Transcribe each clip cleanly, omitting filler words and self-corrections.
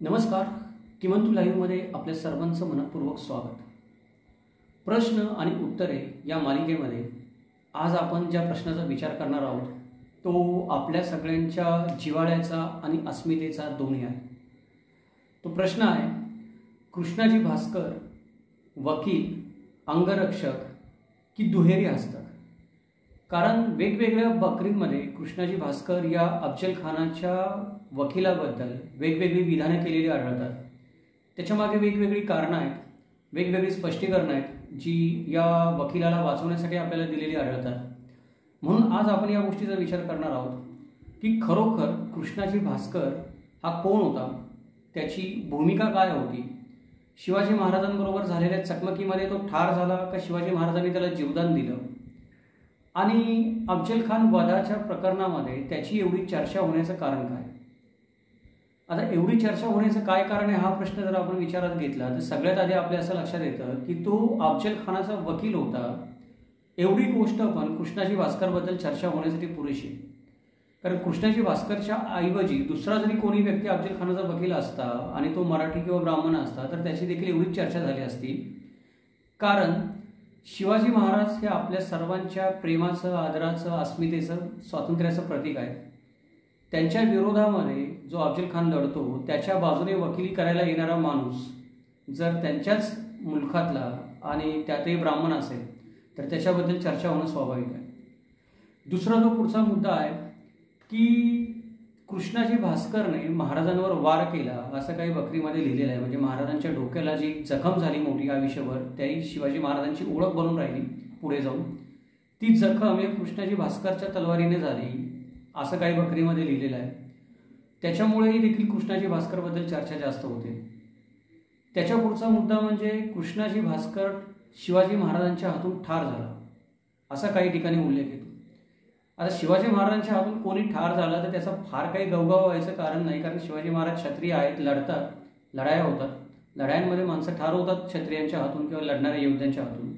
नमस्कार. किमंतु लाईव्हमध्ये आपल्या सर्वांचं मनपूर्वक स्वागत. प्रश्न आणि उत्तरे या मालिकेमध्ये आज आपण ज्या प्रश्नाचा विचार करणार आहोत तो आपल्या सगळ्यांच्या जिव्हाळ्याचा आणि अस्मितेचा दोन्ही आहे. तो प्रश्न आहे, कृष्णाजी भास्कर वकील, अंगरक्षक की दुहेरी हस्तक? कारण वेगवेगळ्या बकरीमध्ये कृष्णाजी भास्कर या अफजल खानाच्या वकिलाबद्दल वेगवेगळी विधानं केलेली आढळतात. त्याच्यामागे वेगवेगळी कारणं आहेत, वेगवेगळी स्पष्टीकरणं आहेत जी या वकिलाला वाचवण्यासाठी आपल्याला दिलेली आढळतात. म्हणून आज आपण या गोष्टीचा विचार करणार आहोत की खरोखर कृष्णाजी भास्कर हा कोण होता, त्याची भूमिका काय होती, शिवाजी महाराजांबरोबर झालेल्या चकमकीमध्ये तो ठार झाला का शिवाजी महाराजांनी त्याला जीवदान दिलं, आणि अफजल खान वधाच्या प्रकरणामध्ये त्याची एवढी चर्चा होण्याचं कारण काय? आता एवढी चर्चा होण्याचं काय कारण आहे हा प्रश्न जर आपण विचारात घेतला तर सगळ्यात आधी आपल्या असं लक्षात येतं की तो अफजल खानाचा वकील होता. एवढी गोष्ट पण कृष्णाजी भास्करबद्दल चर्चा होण्यासाठी पुरेशी. कारण कृष्णाजी भास्करच्या ऐवजी दुसरा जरी कोणी व्यक्ती अफजल खानाचा वकील असता आणि तो मराठी किंवा ब्राह्मण असता तर त्याची देखील एवढीच चर्चा झाली असती. कारण शिवाजी महाराज हे आपल्या सर्वांच्या प्रेमाचं, आदराचं, अस्मितेचं, स्वातंत्र्याचं प्रतीक आहे. त्यांच्या विरोधामध्ये जो अफजल खान लढतो त्याच्या बाजूने वकिली करायला येणारा माणूस जर त्यांच्याच मुलखातला आणि त्यातही ब्राह्मण असेल तर त्याच्याबद्दल चर्चा होणं स्वाभाविक आहे. दुसरा जो पुढचा मुद्दा आहे की कृष्णाजी भास्करने महाराजांवर वार केला असं काही बकरीमध्ये लिहिलेलं आहे. म्हणजे महाराजांच्या डोक्याला जी जखम झाली मोठी आयुष्यभर, त्याही शिवाजी महाराजांची ओळख बनून राहिली पुढे जाऊन. ती जखम हे कृष्णाजी भास्करच्या तलवारीने झाली असं काही बकरीमध्ये लिहिलेलं आहे. त्याच्यामुळेही देखील कृष्णाजी भास्करबद्दल चर्चा जास्त होते. त्याच्या पुढचा मुद्दा म्हणजे कृष्णाजी भास्कर शिवाजी महाराजांच्या हातून ठार झाला असा काही ठिकाणी उल्लेख येतो. आता शिवाजी महाराजांच्या हातून कोणी ठार झाला तर त्याचा फार काही गवगाव व्हायचं कारण नाही. कारण शिवाजी महाराज क्षत्रिय आहेत, लढतात, लढाया होतात, लढायांमध्ये माणसं ठार होतात क्षत्रियांच्या हातून किंवा लढणाऱ्या योद्ध्यांच्या हातून.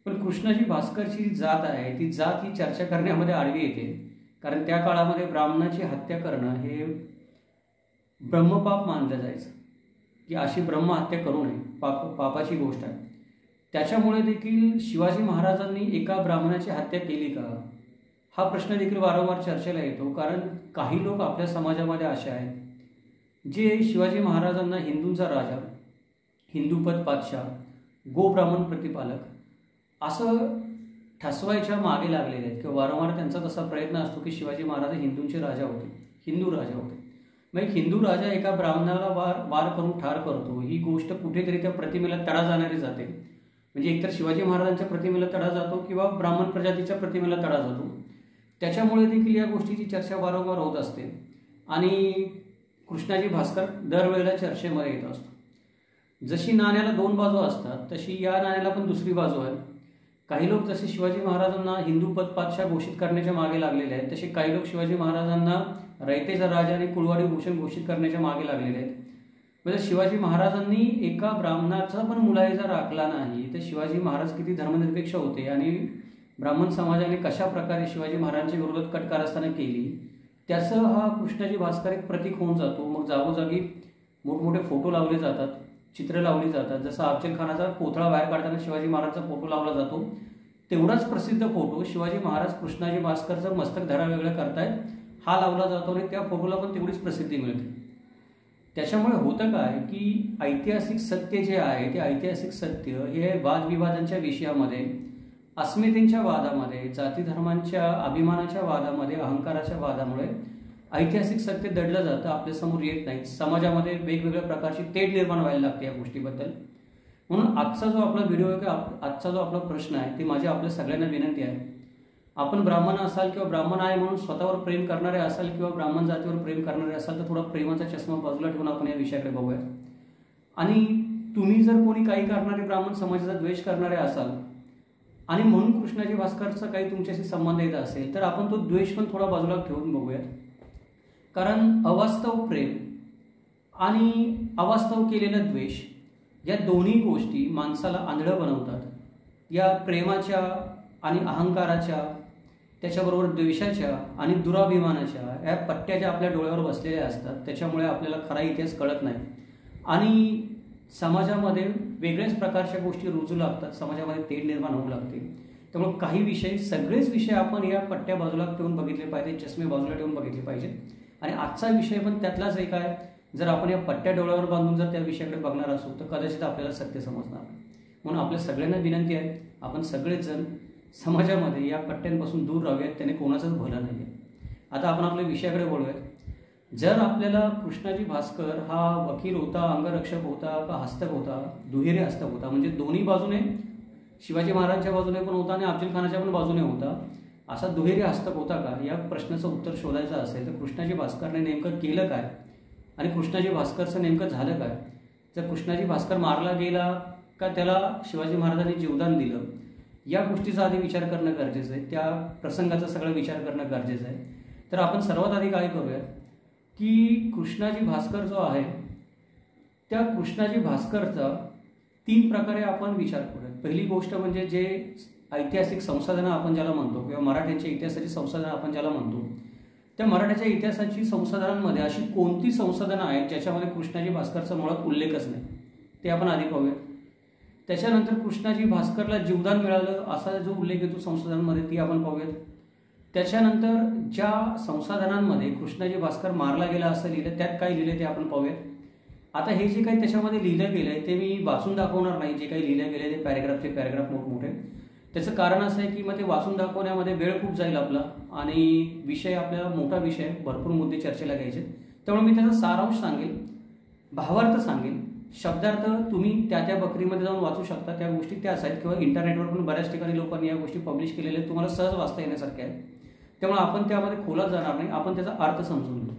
पण कृष्णाजी भास्करची जी जात आहे ती जात ही चर्चा करण्यामध्ये आडवी येते. कारण त्या काळामध्ये ब्राह्मणाची हत्या करणं हे ब्रह्मपाप मानलं जायचं की अशी ब्रह्महत्या करू नये, पापाची गोष्ट आहे. त्याच्यामुळे देखील शिवाजी महाराजांनी एका ब्राह्मणाची हत्या केली का हा प्रश्न देखील वारंवार चर्चेला येतो. कारण काही लोक आपल्या समाजामध्ये असे आहेत जे शिवाजी महाराजांना हिंदूंचा राजा, हिंदूपद पातशाह, गोब्राह्मण प्रतिपालक असं ठसवायच्या मागे लागलेले आहेत किंवा वारंवार त्यांचा तसा प्रयत्न असतो की शिवाजी महाराज हिंदूंचे राजा होते, हिंदू राजा होते. मग हिंदू राजा एका ब्राह्मणाला वार करून ठार करतो ही गोष्ट कुठेतरी त्या प्रतिमेला तडा जाणारी जाते. म्हणजे एकतर शिवाजी महाराजांच्या प्रतिमेला तडा जातो किंवा ब्राह्मण प्रजातीच्या प्रतिमेला तडा जातो. त्याच्यामुळे देखील या गोष्टीची चर्चा वारंवार होत असते आणि कृष्णाजी भास्कर दरवेळेला चर्चेमध्ये येत असतो. जशी नाण्याला दोन बाजू असतात तशी या नाण्याला पण दुसरी बाजू आहे. काही लोक जसे शिवाजी महाराजांना हिंदू पद पातशाह घोषित करण्याच्या मागे लागलेले आहेत तसे काही लोक शिवाजी महाराजांना रयतेचा राजा आणि कुळवाडी भूषण घोषित करण्याच्या मागे लागलेले आहेत. म्हणजे शिवाजी महाराजांनी एका ब्राह्मणाचा पण मुलाहिजा राखला नाही तर शिवाजी महाराज किती धर्मनिरपेक्ष होते आणि ब्राह्मण समाजाने कशा प्रकारे शिवाजी महाराजांच्या विरोधात कट कारस्थानं केली त्याचं हा कृष्णाजी भास्कर एक प्रतीक होऊन जातो. मग जागोजागी मोठमोठे फोटो लावले जातात, चित्र लावली जातात. जसं अफजल खानाचा पुतळा बाहेर काढताना शिवाजी महाराजचा फोटो लावला जातो तेवढाच प्रसिद्ध फोटो शिवाजी महाराज कृष्णाजी भास्करचं मस्तक धडा वेगळं करतायत हा लावला जातो आणि त्या फोटोला पण तेवढीच प्रसिद्धी मिळते. त्याच्यामुळे होतं काय की ऐतिहासिक सत्य जे आहे ते ऐतिहासिक सत्य हे वादविवादांच्या विषयामध्ये, अस्मितेच्या वादामध्ये, जाती धर्मांच्या अभिमानाच्या वादामध्ये, अहंकाराच्या वादामुळे ऐतिहासिक सत्य दडलं जातं, आपल्यासमोर येत नाही. समाजामध्ये वेगवेगळ्या प्रकारची तेढ निर्माण व्हायला लागते या गोष्टीबद्दल. म्हणून आजचा जो आपला व्हिडिओ आहे किंवा आजचा जो आपला प्रश्न आहे ती माझी आपल्या सगळ्यांना विनंती आहे. आपण ब्राह्मण असाल किंवा ब्राह्मण आहे म्हणून स्वतःवर प्रेम करणारे असाल किंवा ब्राह्मण जातीवर प्रेम करणारे असाल तर थोडा प्रेमाचा चष्मा बाजूला ठेवून आपण या विषयाकडे बघूया. आणि तुम्ही जर कोणी काही करणारे ब्राह्मण समाजाचा द्वेष करणारे असाल आणि म्हणून कृष्णाजी भास्करचा काही तुमच्याशी संबंध येत असेल तर आपण तो द्वेष पण थोडा बाजूला ठेवून बघूयात. कारण अवास्तव प्रेम आणि अवास्तव केलेला द्वेष या दोन्ही गोष्टी माणसाला आंधळं बनवतात. या प्रेमाच्या आणि अहंकाराच्या त्याच्याबरोबर द्वेषाच्या आणि दुराभिमानाच्या या पट्ट्या ज्या आपल्या डोळ्यावर बसलेल्या असतात त्याच्यामुळे आपल्याला खरा इतिहास कळत नाही आणि समाजामध्ये वेगळ्याच प्रकारच्या गोष्टी रुजू लागतात, समाजामध्ये तेढ निर्माण होऊ लागते. त्यामुळे काही विषय, सगळेच विषय आपण या पट्ट्या बाजूला ठेवून बघितले पाहिजे, चष्मे बाजूला ठेवून बघितले पाहिजे. आणि आजचा विषय पण त्यातलाच एक आहे. जर आपण या पट्ट्या डोळ्यावर बांधून जर त्या विषयाकडे बघणार असू तर कदाचित आपल्याला सत्य समजणार. म्हणून आपल्या सगळ्यांना विनंती आहे, आपण सगळेच जण समाजामध्ये या पट्ट्यांपासून दूर राहूयात, त्याने कोणाचंच भलं नाही आहे. आता आपण आपल्या विषयाकडे बोलूयात. जर आपल्याला कृष्णाजी भास्कर हा वकील होता, अंगरक्षक होता का हस्तक होता, दुहेरी हस्तक होता, म्हणजे दोन्ही बाजूने शिवाजी महाराजांच्या बाजूने पण होता आणि अफजल खानाच्या पण बाजूने होता, असा दुहेरी हस्तक होता का, या प्रश्नाचं उत्तर शोधायचं असेल तर कृष्णाजी भास्करने नेमकं केलं काय आणि कृष्णाजी भास्करचं नेमकं झालं काय. जर कृष्णाजी भास्कर मारला गेला का त्याला शिवाजी महाराजांनी जीवदान दिलं, या गोष्टीचा आधी विचार करणं गरजेचं आहे, त्या प्रसंगाचा सगळा विचार करणं गरजेचं आहे. तर आपण सर्वात आधी काय करूया की कृष्णाजी भास्कर जो आहे त्या कृष्णाजी भास्करचा 3 प्रकारे आपण विचार करूया. पहिली गोष्ट म्हणजे जे ऐतिहासिक संसाधनं आपण ज्याला म्हणतो किंवा मराठ्यांच्या इतिहासाची संसाधनं आपण ज्याला म्हणतो, त्या मराठ्याच्या इतिहासाची संसाधनांमध्ये अशी कोणती संसाधनं आहेत ज्याच्यामध्ये कृष्णाजी भास्करचा मुळात उल्लेखच नाही, ते आपण आधी पाहूया. त्याच्यानंतर कृष्णाजी भास्करला जीवदान मिळालं असा जो उल्लेख येतो संसाधनांमध्ये ती आपण पाहूयात. त्याच्यानंतर ज्या संसाधनांमध्ये कृष्णाजी भास्कर मारला गेला असं लिहिलं, त्यात काय लिहिलं ते आपण पाहूयात. आता हे जे काही त्याच्यामध्ये लिहिलं गेलं आहे ते मी वाचून दाखवणार नाही, जे काही लिहिलं गेलं ते पॅरेग्राफ मोठमोठे. त्याचं कारण असं आहे की मग ते वाचून दाखवण्यामध्ये वेळ खूप जाईल आपला आणि विषय आपल्याला मोठा विषय, भरपूर मुद्दे चर्चेला घ्यायचे. त्यामुळे मी त्याचा सारांश सांगेल, भावार्थ सांगेल, शब्दार्थ तुम्ही त्या बकरीमध्ये जाऊन वाचू शकता, त्या गोष्टी त्याच आहेत किंवा इंटरनेटवर पण बऱ्याच ठिकाणी लोकांनी या गोष्टी पब्लिश केलेल्या आहेत, तुम्हाला सहज वाचता येण्यासारख्या आहेत. त्यामुळे आपण त्यामध्ये खोलात जाणार नाही, आपण त्याचा अर्थ समजून घेऊ.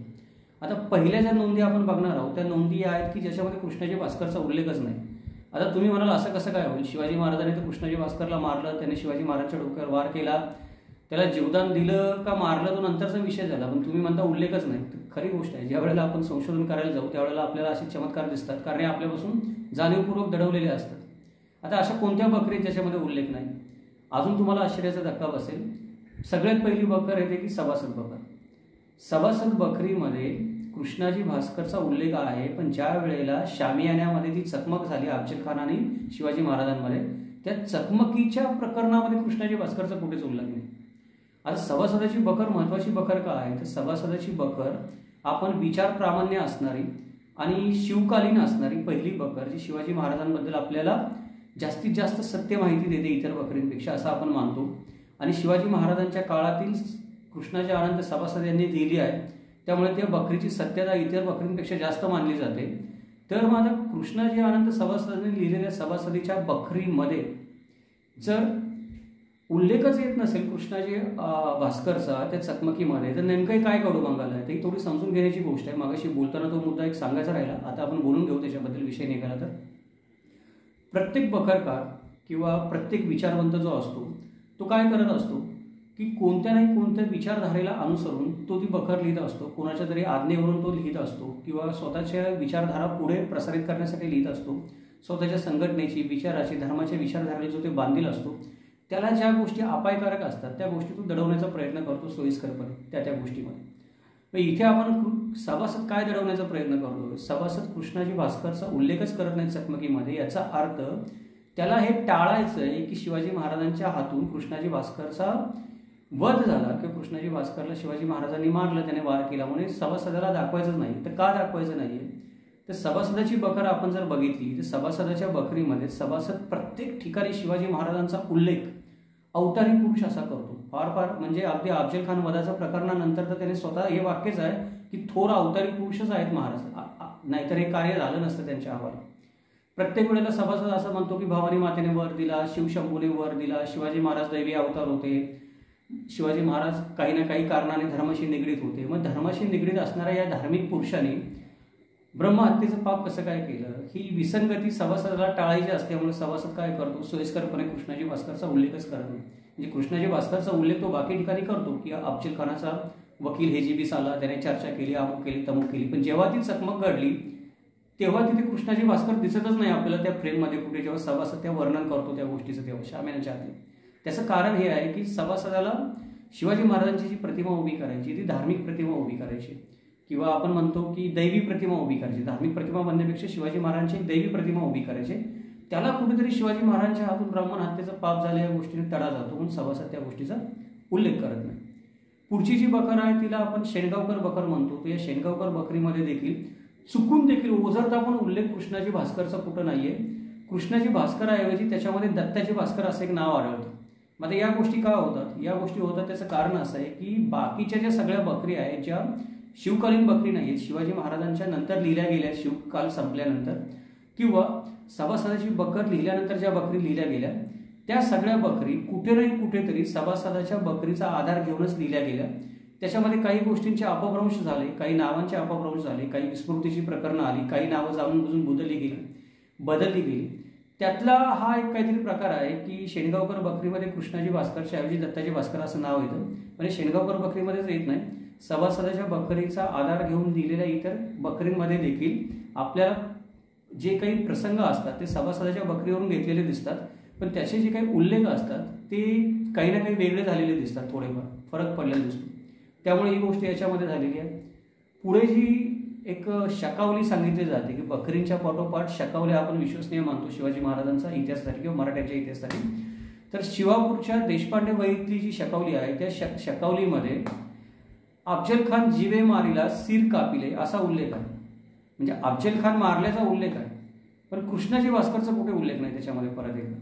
आता पहिल्या ज्या नोंदी आपण बघणार आहोत त्या नोंदी या आहेत की ज्याच्यामध्ये कृष्णाजी भास्करचा उल्लेखच नाही. आता तुम्ही म्हणाल असं कसं काय होईल, शिवाजी महाराजांनी तर कृष्णाजी भास्करला मारलं, त्याने शिवाजी महाराजांच्या डोक्यावर वार केला, त्याला जीवदान दिलं का मारलं तो नंतरचा विषय झाला, पण तुम्ही म्हणता उल्लेखच नाही. खरी गोष्ट आहे, ज्या वेळेला आपण संशोधन करायला जाऊ त्यावेळेला आपल्याला असे चमत्कार दिसतात, कारण हे आपल्यापासून जाणीवपूर्वक दडवलेले असतात. आता अशा कोणत्या बकरीत ज्याच्यामध्ये उल्लेख नाही. अजून तुम्हाला आश्चर्याचा धक्का बसेल, सगळ्यात पहिली बकर येते की सभासद बकर. सभासद बकरीमध्ये कृष्णाजी भास्करचा उल्लेख आहे, पण ज्या वेळेला शामियान्यामध्ये ती चकमक झाली अफजल खान आणि शिवाजी महाराजांमध्ये, त्या चकमकीच्या प्रकरणामध्ये कृष्णाजी भास्करचा कुठेच उल्लेख नाही. आता सभासदाची बकर महत्वाची बकर का आहे तर सभासदाची बकर आपण विचार प्रामाण्य असणारी आणि शिवकालीन असणारी पहिली बकर जी शिवाजी महाराजांबद्दल आपल्याला जास्तीत जास्त सत्य माहिती देते इतर बकरींपेक्षा असं आपण मानतो. आणि शिवाजी महाराजांच्या काळातील कृष्णाजी आनंद सभासद यांनी दिली आहे, त्यामुळे त्या बकरीची सत्यता इतर बकरींपेक्षा जास्त मानली जाते. तर मग आता कृष्णाजी आनंद सभासदांनी लिहिलेल्या सभासदीच्या बकरीमध्ये जर उल्लेखच येत नसेल कृष्णाजी भास्करचा त्या चकमकीमध्ये, तर नेमकं काय कडू बंगाल आहे ते थोडी समजून घेण्याची गोष्ट आहे. मागाशी बोलताना तो मुद्दा एक सांगायचा राहिला, आता आपण बोलून घेऊ त्याच्याबद्दल विषय निघाला. तर प्रत्येक बकरकार किंवा प्रत्येक विचारवंत जो असतो तो काय करत असतो की कोणत्या नाही कोणत्या विचारधारेला अनुसरून तो ती बकर लिहित असतो, कोणाच्या तरी आज्ञेवरून तो लिहित असतो किंवा स्वतःच्या विचारधारा पुढे प्रसारित करण्यासाठी लिहित असतो. स्वतःच्या संघटनेची, विचाराची, धर्माच्या विचारधारेला जो ते बांधील असतो, त्याला ज्या गोष्टी अपायकारक असतात त्या गोष्टी तो दडवण्याचा प्रयत्न करतो सोयीस्करपणे त्या गोष्टीमध्ये. इथे आपण सभासद काय दडवण्याचा प्रयत्न करतो, सभासद कृष्णाजी भास्करचा उल्लेखच करत नाही चकमकीमध्ये, याचा अर्थ त्याला हे टाळायचं आहे की शिवाजी महाराजांच्या हातून कृष्णाजी भास्करचा वध झाला किंवा कृष्णाजी भास्करला शिवाजी महाराजांनी मारलं, त्याने वार केला, म्हणून सभासदाला दाखवायचंच नाही. तर का दाखवायचं नाहीये तर सभासदाची बकर आपण जर बघितली तर सभासदाच्या बकरीमध्ये सभासद प्रत्येक ठिकाणी शिवाजी महाराजांचा उल्लेख अवतारी पुरुष असा करतो. फार म्हणजे अगदी अफजल खान वधाच्या प्रकरणानंतर तर त्याने स्वतः हे वाक्यच आहे की थोर अवतारी पुरुषच आहेत महाराज, नाहीतर हे कार्य झालं नसतं त्यांच्या हवाला. प्रत्येक वेळेला सभासद असं म्हणतो की भवानी मातेने वर दिला, शिवशंभूने वर दिला, शिवाजी महाराज दैवी अवतार होते, शिवाजी महाराज काही ना काही कारणाने धर्माशी निगडीत होते. मग धर्माशी निगडीत असणाऱ्या या धार्मिक पुरुषांनी ब्रह्महत्येचं पाप कसं काय केलं, ही विसंगती सभासदाला टाळायची असल्यामुळे सभासद काय करतो, सोयीस्करपणे कृष्णाजी भास्करचा उल्लेखच करत नाही. म्हणजे कृष्णाजी भास्करचा उल्लेख तो बाकी ठिकाणी करतो की अफजल खानाचा वकील हेजीबीस आला, त्याने चर्चा केली, अमुक केली, तमुक केली, पण जेव्हा ती चकमक घडली तेव्हा तिथे कृष्णाजी भास्कर दिसतच नाही आपल्याला त्या फ्रेममध्ये कुठे. जेव्हा सभासद त्या वर्णन करतो त्या गोष्टीचं तेव्हा शामियान्याच्या आतले, त्याचं कारण हे आहे की सभासदाला शिवाजी महाराजांची जी प्रतिमा उभी करायची ती धार्मिक प्रतिमा उभी करायची, किंवा आपण म्हणतो की दैवी प्रतिमा उभी करायची. धार्मिक प्रतिमा म्हणण्यापेक्षा शिवाजी महाराजांची एक दैवी प्रतिमा उभी करायची. त्याला कुठेतरी शिवाजी महाराजांच्या हातून ब्राह्मण हत्येचं पाप झालं या गोष्टीने तडा जातो, म्हणून सभासद त्या गोष्टीचा उल्लेख करत नाही. पुढची जी बकर आहे तिला आपण शेणगावकर बकर म्हणतो. तर या शेणगावकर बकरीमध्ये देखील चुकून देखील ओझरता पण उल्लेख कृष्णाजी भास्करचा कुठं नाहीये. कृष्णाजी भास्कराऐवजी त्याच्यामध्ये दत्ताजी भास्कर असं एक नाव आढळतं. मग या गोष्टी का होतात? या गोष्टी होतात त्याचं कारण असं आहे की बाकीच्या ज्या सगळ्या बकरी आहेत ज्या शिवकालीन बकरी नाही आहेत, शिवाजी महाराजांच्या नंतर लिहिल्या गेल्या, शिवकाल संपल्यानंतर किंवा सभासदाची बकर लिहिल्यानंतर ज्या बकरी लिहिल्या गेल्या त्या सगळ्या बकरी कुठे नाही कुठेतरी सभासदाच्या बकरीचा आधार घेऊनच लिहिल्या गेल्या. त्याच्यामध्ये काही गोष्टींचे अपभ्रंश झाले, काही नावांचे अपभ्रंश झाले, काही विस्मृतीची प्रकरणं आली, काही नावं जाणून बुजून बदलली गेली. त्यातला हा एक काहीतरी प्रकार आहे की शेणगावकर बकरीमध्ये कृष्णाजी भास्करच्या ऐवजी दत्ताजी भास्कर असं नाव येतं, पण शेणगावकर बकरीमध्येच येत नाही. सभासदाच्या बकरीचा आधार घेऊन दिलेल्या इतर बकरींमध्ये देखील आपल्याला जे काही प्रसंग असतात ते सभासदाच्या बकरीवरून घेतलेले दिसतात, पण त्याचे जे काही उल्लेख असतात ते काही ना काही वेगळे झालेले दिसतात, थोडेफार फरक पडलेला दिसतो. त्यामुळे ही गोष्ट याच्यामध्ये झालेली आहे. पुढे जी एक शकावली सांगितली जाते की बकरींच्या पाठोपाठ शकावल्या आपण विश्वसनीय मानतो शिवाजी महाराजांचा इतिहासासाठी किंवा मराठ्यांच्या इतिहासासाठी. तर शिवापूरच्या देशपांडे वहीतली जी शकावली आहे त्या शकावलीमध्ये अफजल खान जीवे मारिला सिर कापिले असा उल्लेख आहे. म्हणजे अफजल खान मारल्याचा उल्लेख आहे, पण कृष्णाजी भास्करचा कुठे उल्लेख नाही त्याच्यामध्ये परत एकदा.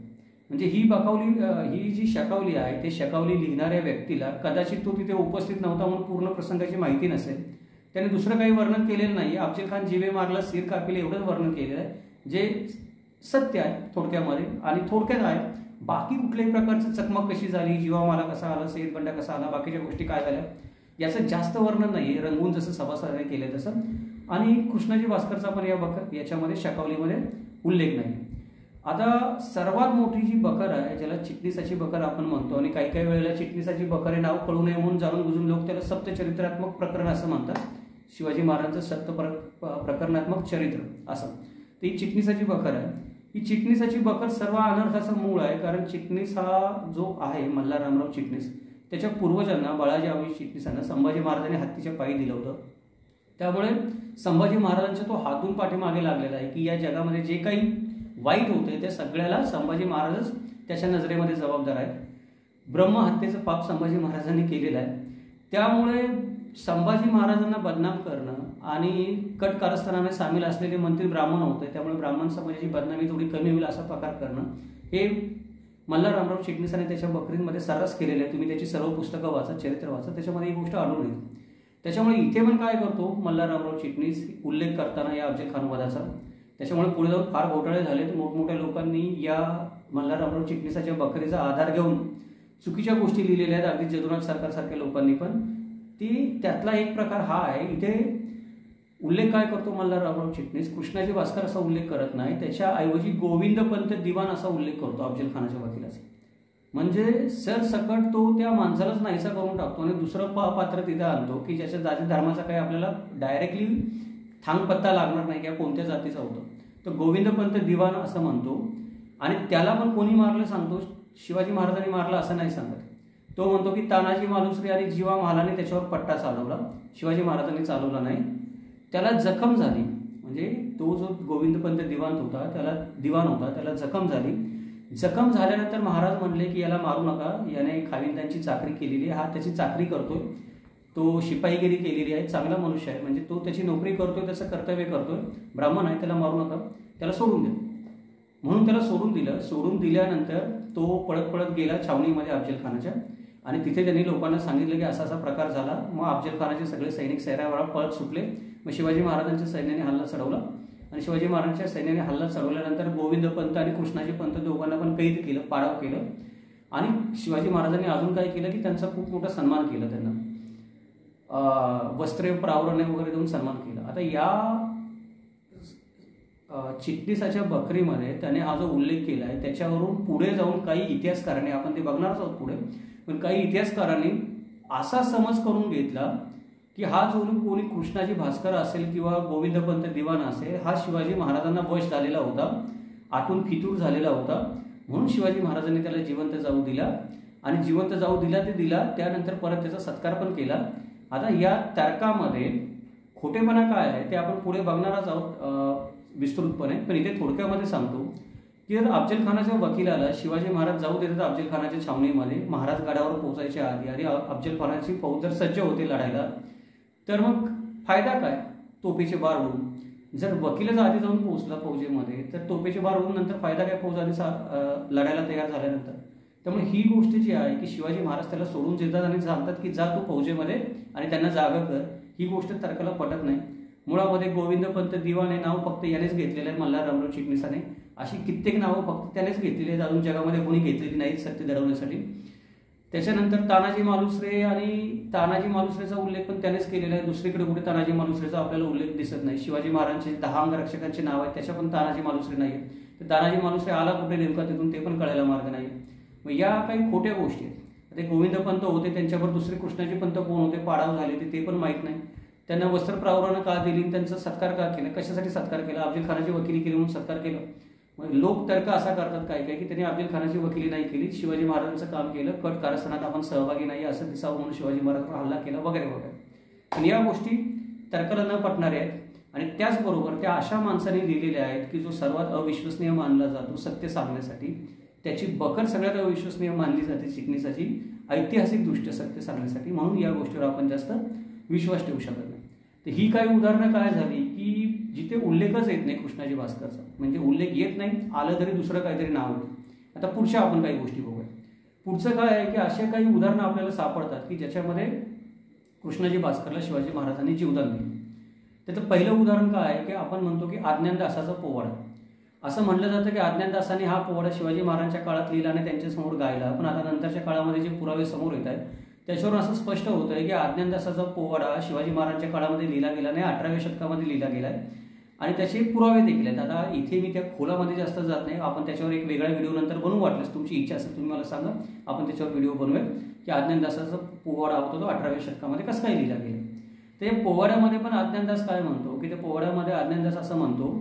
म्हणजे ही जी शकावली आहे ते शकावली लिहिणाऱ्या व्यक्तीला कदाचित तो तिथे उपस्थित नव्हता म्हणून पूर्ण प्रसंगाची माहिती नसेल, त्याने दुसरं काही वर्णन केलेलं नाही. अफजल खान जीवे मारला सिर कापिले एवढंच वर्णन केलेलं आहे जे सत्य आहे थोडक्यामध्ये, आणि थोडक्यात आहे. बाकी कुठल्याही प्रकारची चकमक कशी झाली, जीवामाला कसा आला, सेतबंडा कसा आला, बाकीच्या गोष्टी काय झाल्या याचं जास्त वर्णन नाही आहे, रंगवून जसं सभासदाने केलं तसं. आणि कृष्णाजी भास्करचा पण याच्यामध्ये शकावलीमध्ये उल्लेख नाही. आता सर्वात मोठी जी बकर आहे ज्याला चिटणीसाची बकर आपण म्हणतो, आणि काही काही वेळेला चिटणीसाची बकर हे नाव कळू नये म्हणून जाणून बुजून लोक त्याला सप्तचरित्रात्मक प्रकरण असं म्हणतात. शिवाजी महाराजांचं सप्त प्रकरणात्मक चरित्र असं. ती चिटणीसाची बकर आहे. ही चिटणीसाची बकर सर्व अनर्थाचं मूळ आहे, कारण चिटणीस हा जो आहे मल्हार रामराव चिटणीस त्याच्या पूर्वजांना बाळाजी आवळी चिटणीसांना संभाजी महाराजांनी हत्तीच्या पायी दिलं होतं. त्यामुळे संभाजी महाराजांच्या तो हातून पाठीमागे लागलेला आहे की या जगामध्ये जे काही वाईट होते त्या सगळ्याला संभाजी महाराजच त्याच्या नजरेमध्ये जबाबदार आहे. ब्रह्महत्येचं पाप संभाजी महाराजांनी केलेलं आहे. त्यामुळे संभाजी महाराजांना बदनाम करणं आणि कट कारस्थानाने सामील असलेले मंत्री ब्राह्मण होते, त्यामुळे ब्राह्मण समाजाची बदनामी थोडी कमी होईल असा प्रकार करणं हे मल्हार रामराव चिटणीसाने त्याच्या बकरींमध्ये सर्रास केलेलं आहे. तुम्ही त्याची सर्व पुस्तकं वाचा, चरित्र वाचा, त्याच्यामध्ये ही गोष्ट आढळून येते. त्याच्यामुळे इथे पण काय करतो मल्हार रामराव चिटणीस उल्लेख करताना या अफजल खान वधाचा, त्याच्यामुळे पुढे जाऊन फार घोटाळे झालेत. मोठमोठ्या लोकांनी या मल्हार रामराव चिटणीसाच्या बकरीचा आधार घेऊन चुकीच्या गोष्टी लिहिलेल्या आहेत, अगदी जदुनाथ सरकारसारख्या लोकांनी पण. त्यातला एक प्रकार हा आहे. इथे उल्लेख काय करतो मल्हार रामराव चिटणीस, कृष्णाजी भास्कर असा उल्लेख करत नाही, त्याच्याऐवजी गोविंदपंत दिवाण असा उल्लेख करतो अफजल खानाच्या वकिलाचा. म्हणजे सरसकट तो त्या माणसालाच नाहीसा करून टाकतो आणि दुसरं पात्र तिथे आणतो की ज्याच्या जाती धर्माचा काही आपल्याला डायरेक्टली थांगपत्ता लागणार नाही किंवा कोणत्या जातीचा होतो. तर गोविंदपंत दिवाण असं म्हणतो, आणि त्याला पण कोणी मारलं सांगतो, शिवाजी महाराजांनी मारलं असं नाही सांगत. तो म्हणतो की तानाजी मालुसरे आणि जीवा महालाने त्याच्यावर पट्टा चालवला, शिवाजी महाराजांनी चालवला नाही. त्याला जखम झाली, म्हणजे तो जो गोविंदपंत दिवाण होता त्याला जखम झाली. जखम झाल्यानंतर महाराज म्हणले की याला मारू नका, याने खाविंदांची चाकरी केलेली आहे, हा त्याची चाकरी करतोय, तो शिपाईगिरी केलेली आहे, चांगला मनुष्य आहे, म्हणजे तो त्याची नोकरी करतोय, त्याचं कर्तव्य करतोय, ब्राह्मण आहे, त्याला मारू नका, त्याला सोडून द्या. म्हणून त्याला सोडून दिलं. सोडून दिल्यानंतर तो पळत गेला छावणीमध्ये अफजल खानाच्या, आणि तिथे त्यांनी लोकांना सांगितलं की असा असा प्रकार झाला. मग अफजल खानाचे सगळे सैनिक सैरावळा पळत सुटले. मग शिवाजी महाराजांच्या सैन्याने हल्ला चढवला, आणि शिवाजी महाराजांच्या सैन्याने हल्ला चढवल्यानंतर गोविंदपंत आणि कृष्णाजी पंत दोघांना पण कैद केलं, पाडाव केलं. आणि शिवाजी महाराजांनी अजून काय केलं की त्यांचा खूप मोठा सन्मान केला, त्यांना वस्त्रे प्रावरणे वगैरे देऊन सन्मान केला. आता या चिटणीसाच्या बकरीमध्ये त्याने हा जो उल्लेख केला आहे त्याच्यावरून पुढे जाऊन काही इतिहासकारांनी, आपण ते बघणारच आहोत पुढे, पण काही इतिहासकारांनी असा समज करून घेतला की हा जो कोणी कृष्णाजी भास्कर असेल किंवा गोविंदपंत दिवाण असेल, हा शिवाजी महाराजांना वश झालेला होता, आतून फितूर झालेला होता, म्हणून शिवाजी महाराजांनी त्याला जिवंत जाऊ दिला. आणि जिवंत जाऊ दिला ते दिला, त्यानंतर परत त्याचा सत्कार पण केला. आता या तर्कामध्ये खोटेपणा काय आहे ते आपण पुढे बघणारच आहोत विस्तृतपणे, पण इथे थोडक्यामध्ये सांगतो की जर अफजल खानाच्या वकिलाला शिवाजी महाराज जाऊ देतात अफजल खानाच्या छावणीमध्ये महाराज गडावर पोहोचायच्या आधी आणि अफजल खानाची फौज जर सज्ज होते लढायला, तर मग फायदा काय? तोफेचे बार उडून. जर वकीलच आधी जाऊन पोहोचला फौजेमध्ये तर तोफेचे बार उडून नंतर फायदा काय फौज आधी लढायला तयार झाल्यानंतर. त्यामुळे ही गोष्ट जी आहे की शिवाजी महाराज त्याला सोडून देतात आणि सांगतात की जा तू फौजेमध्ये आणि त्यांना जागा कर, ही गोष्ट तर्काला पटत नाही. मुळामध्ये गोविंदपंत दिवाण हे नाव फक्त यानेच घेतलेलं आहे, मल्हार रामराव चिटणीसाने. अशी कित्येक नावं फक्त त्यानेच घेतलेली आहेत, अजून जगामध्ये कोणी घेतलेली नाहीत सत्य दडवण्यासाठी. त्याच्यानंतर तानाजी मालुसरे, आणि तानाजी मालुसरेचा उल्लेख पण त्यानेच केलेला आहे. दुसरीकडे कुठे तानाजी मालुसरेचा आपल्याला उल्लेख दिसत नाही. शिवाजी महाराजांचे 10 अंगरक्षकांचे नाव आहेत, त्याच्या पण तानाजी मालुसरे नाही आहेत. तर तानाजी मालुसरे आला कुठे नेमका तिथून ते पण कळायला मार्ग नाही. मग या काही खोट्या गोष्टी आहेत. ते गोविंदपंत होते, त्यांच्यावर दुसरे कृष्णाजी पंत कोण होते, पाडाव झाले ते पण माहीत नाही. त्यांना वस्त्र प्रावरण का दिली, त्यांचा सत्कार का केला, कशासाठी सत्कार केला, अफजल खानाची वकिली केली म्हणून सत्कार केला. लोक तर्क असा करतात काय की त्यांनी अफजल खानाची वकिली नाही केली, शिवाजी महाराजांचं काम केलं, कट कारस्थानात आपण सहभागी नाही असं दिसावं म्हणून शिवाजी महाराजांवर हल्ला केला वगैरे वगैरे. पण या गोष्टी तर्काला न पटणाऱ्या आहेत. आणि त्याचबरोबर त्या अशा माणसाने लिहिलेल्या आहेत की जो सर्वात अविश्वसनीय मानला जातो सत्य सांगण्यासाठी. त्याची बखर सगळ्यात अविश्वसनीय मानली जाते चिटणीसाची, ऐतिहासिकदृष्ट्या सत्य सांगण्यासाठी. म्हणून या गोष्टीवर आपण जास्त विश्वास ठेवू शकत नाही. तर ही काही उदाहरणं काय झाली की जिथे उल्लेखच येत नाही कृष्णाजी भास्करचा, म्हणजे उल्लेख येत नाही, आलं तरी दुसरं काहीतरी नाव येतं. आता पुढच्या आपण काही गोष्टी बघूया. पुढचं काय आहे की अशा काही उदाहरणं आपल्याला सापडतात की ज्याच्यामध्ये कृष्णाजी भास्करला शिवाजी महाराजांनी जीवदान दिलं. त्याचं पहिलं उदाहरण काय आहे की आपण म्हणतो की अज्ञानदासाचा पोवाडा. असं म्हणलं जातं की अज्ञानदासाने हा पोवाडा शिवाजी महाराजांच्या काळात लिहिला आणि त्यांच्यासमोर गायला. पण आता नंतरच्या काळामध्ये जे पुरावे समोर येत आहेत त्याच्यावरून असं स्पष्ट होत आहे की अज्ञानदासाचा पोवाडा शिवाजी महाराजांच्या काळामध्ये लिहिला गेला नाही, 18व्या शतकामध्ये लिहिला गेला आहे. आणि त्याचे पुरावे देखील आहेत. आता इथे मी त्या खोलामध्ये जास्त जात नाही, आपण त्याच्यावर एक वेगळा व्हिडिओ नंतर बनवू, वाटल्यास तुमची इच्छा असेल तुम्ही मला सांगा, आपण त्याच्यावर व्हिडिओ बनवूया की अज्ञानदासाचा पोवाडा होता तो 18व्या शतकामध्ये कसं काय लिहिला गेला. ते पोवाड्यामध्ये पण अज्ञानदास काय म्हणतो की त्या पोवाड्यामध्ये अज्ञानदास असं म्हणतो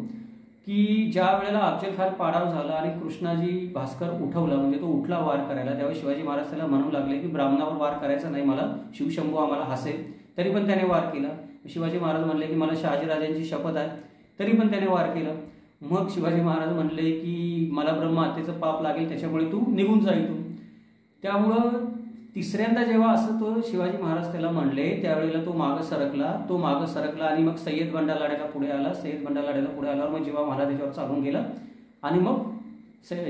की ज्या वेळेला अफजल खान पाडाव झाला आणि कृष्णाजी भास्कर उठवला, म्हणजे तो उठला वार करायला, त्यावेळी शिवाजी महाराज त्याला म्हणू लागले की ब्राह्मणावर वार करायचा नाही, मला शिवशंभू आम्हाला हसेल, तरी पण त्याने वार केला. शिवाजी महाराज म्हणले की मला शहाजीराजांची शपथ आहे, तरी पण त्याने वार केला. मग शिवाजी महाराज म्हणले की मला ब्रह्महत्येचं पाप लागेल, त्याच्यामुळे तू निघून जा इथून. त्यामुळं तिसऱ्यांदा जेव्हा असं तो शिवाजी महाराज त्याला म्हणले त्यावेळेला तो मागं सरकला आणि मग सय्यद बंडा लढायला पुढे आला. सय्यद बंडा लढायला पुढे आल्यावर मग जिवा महाराज त्याच्यावर चालून गेला आणि मग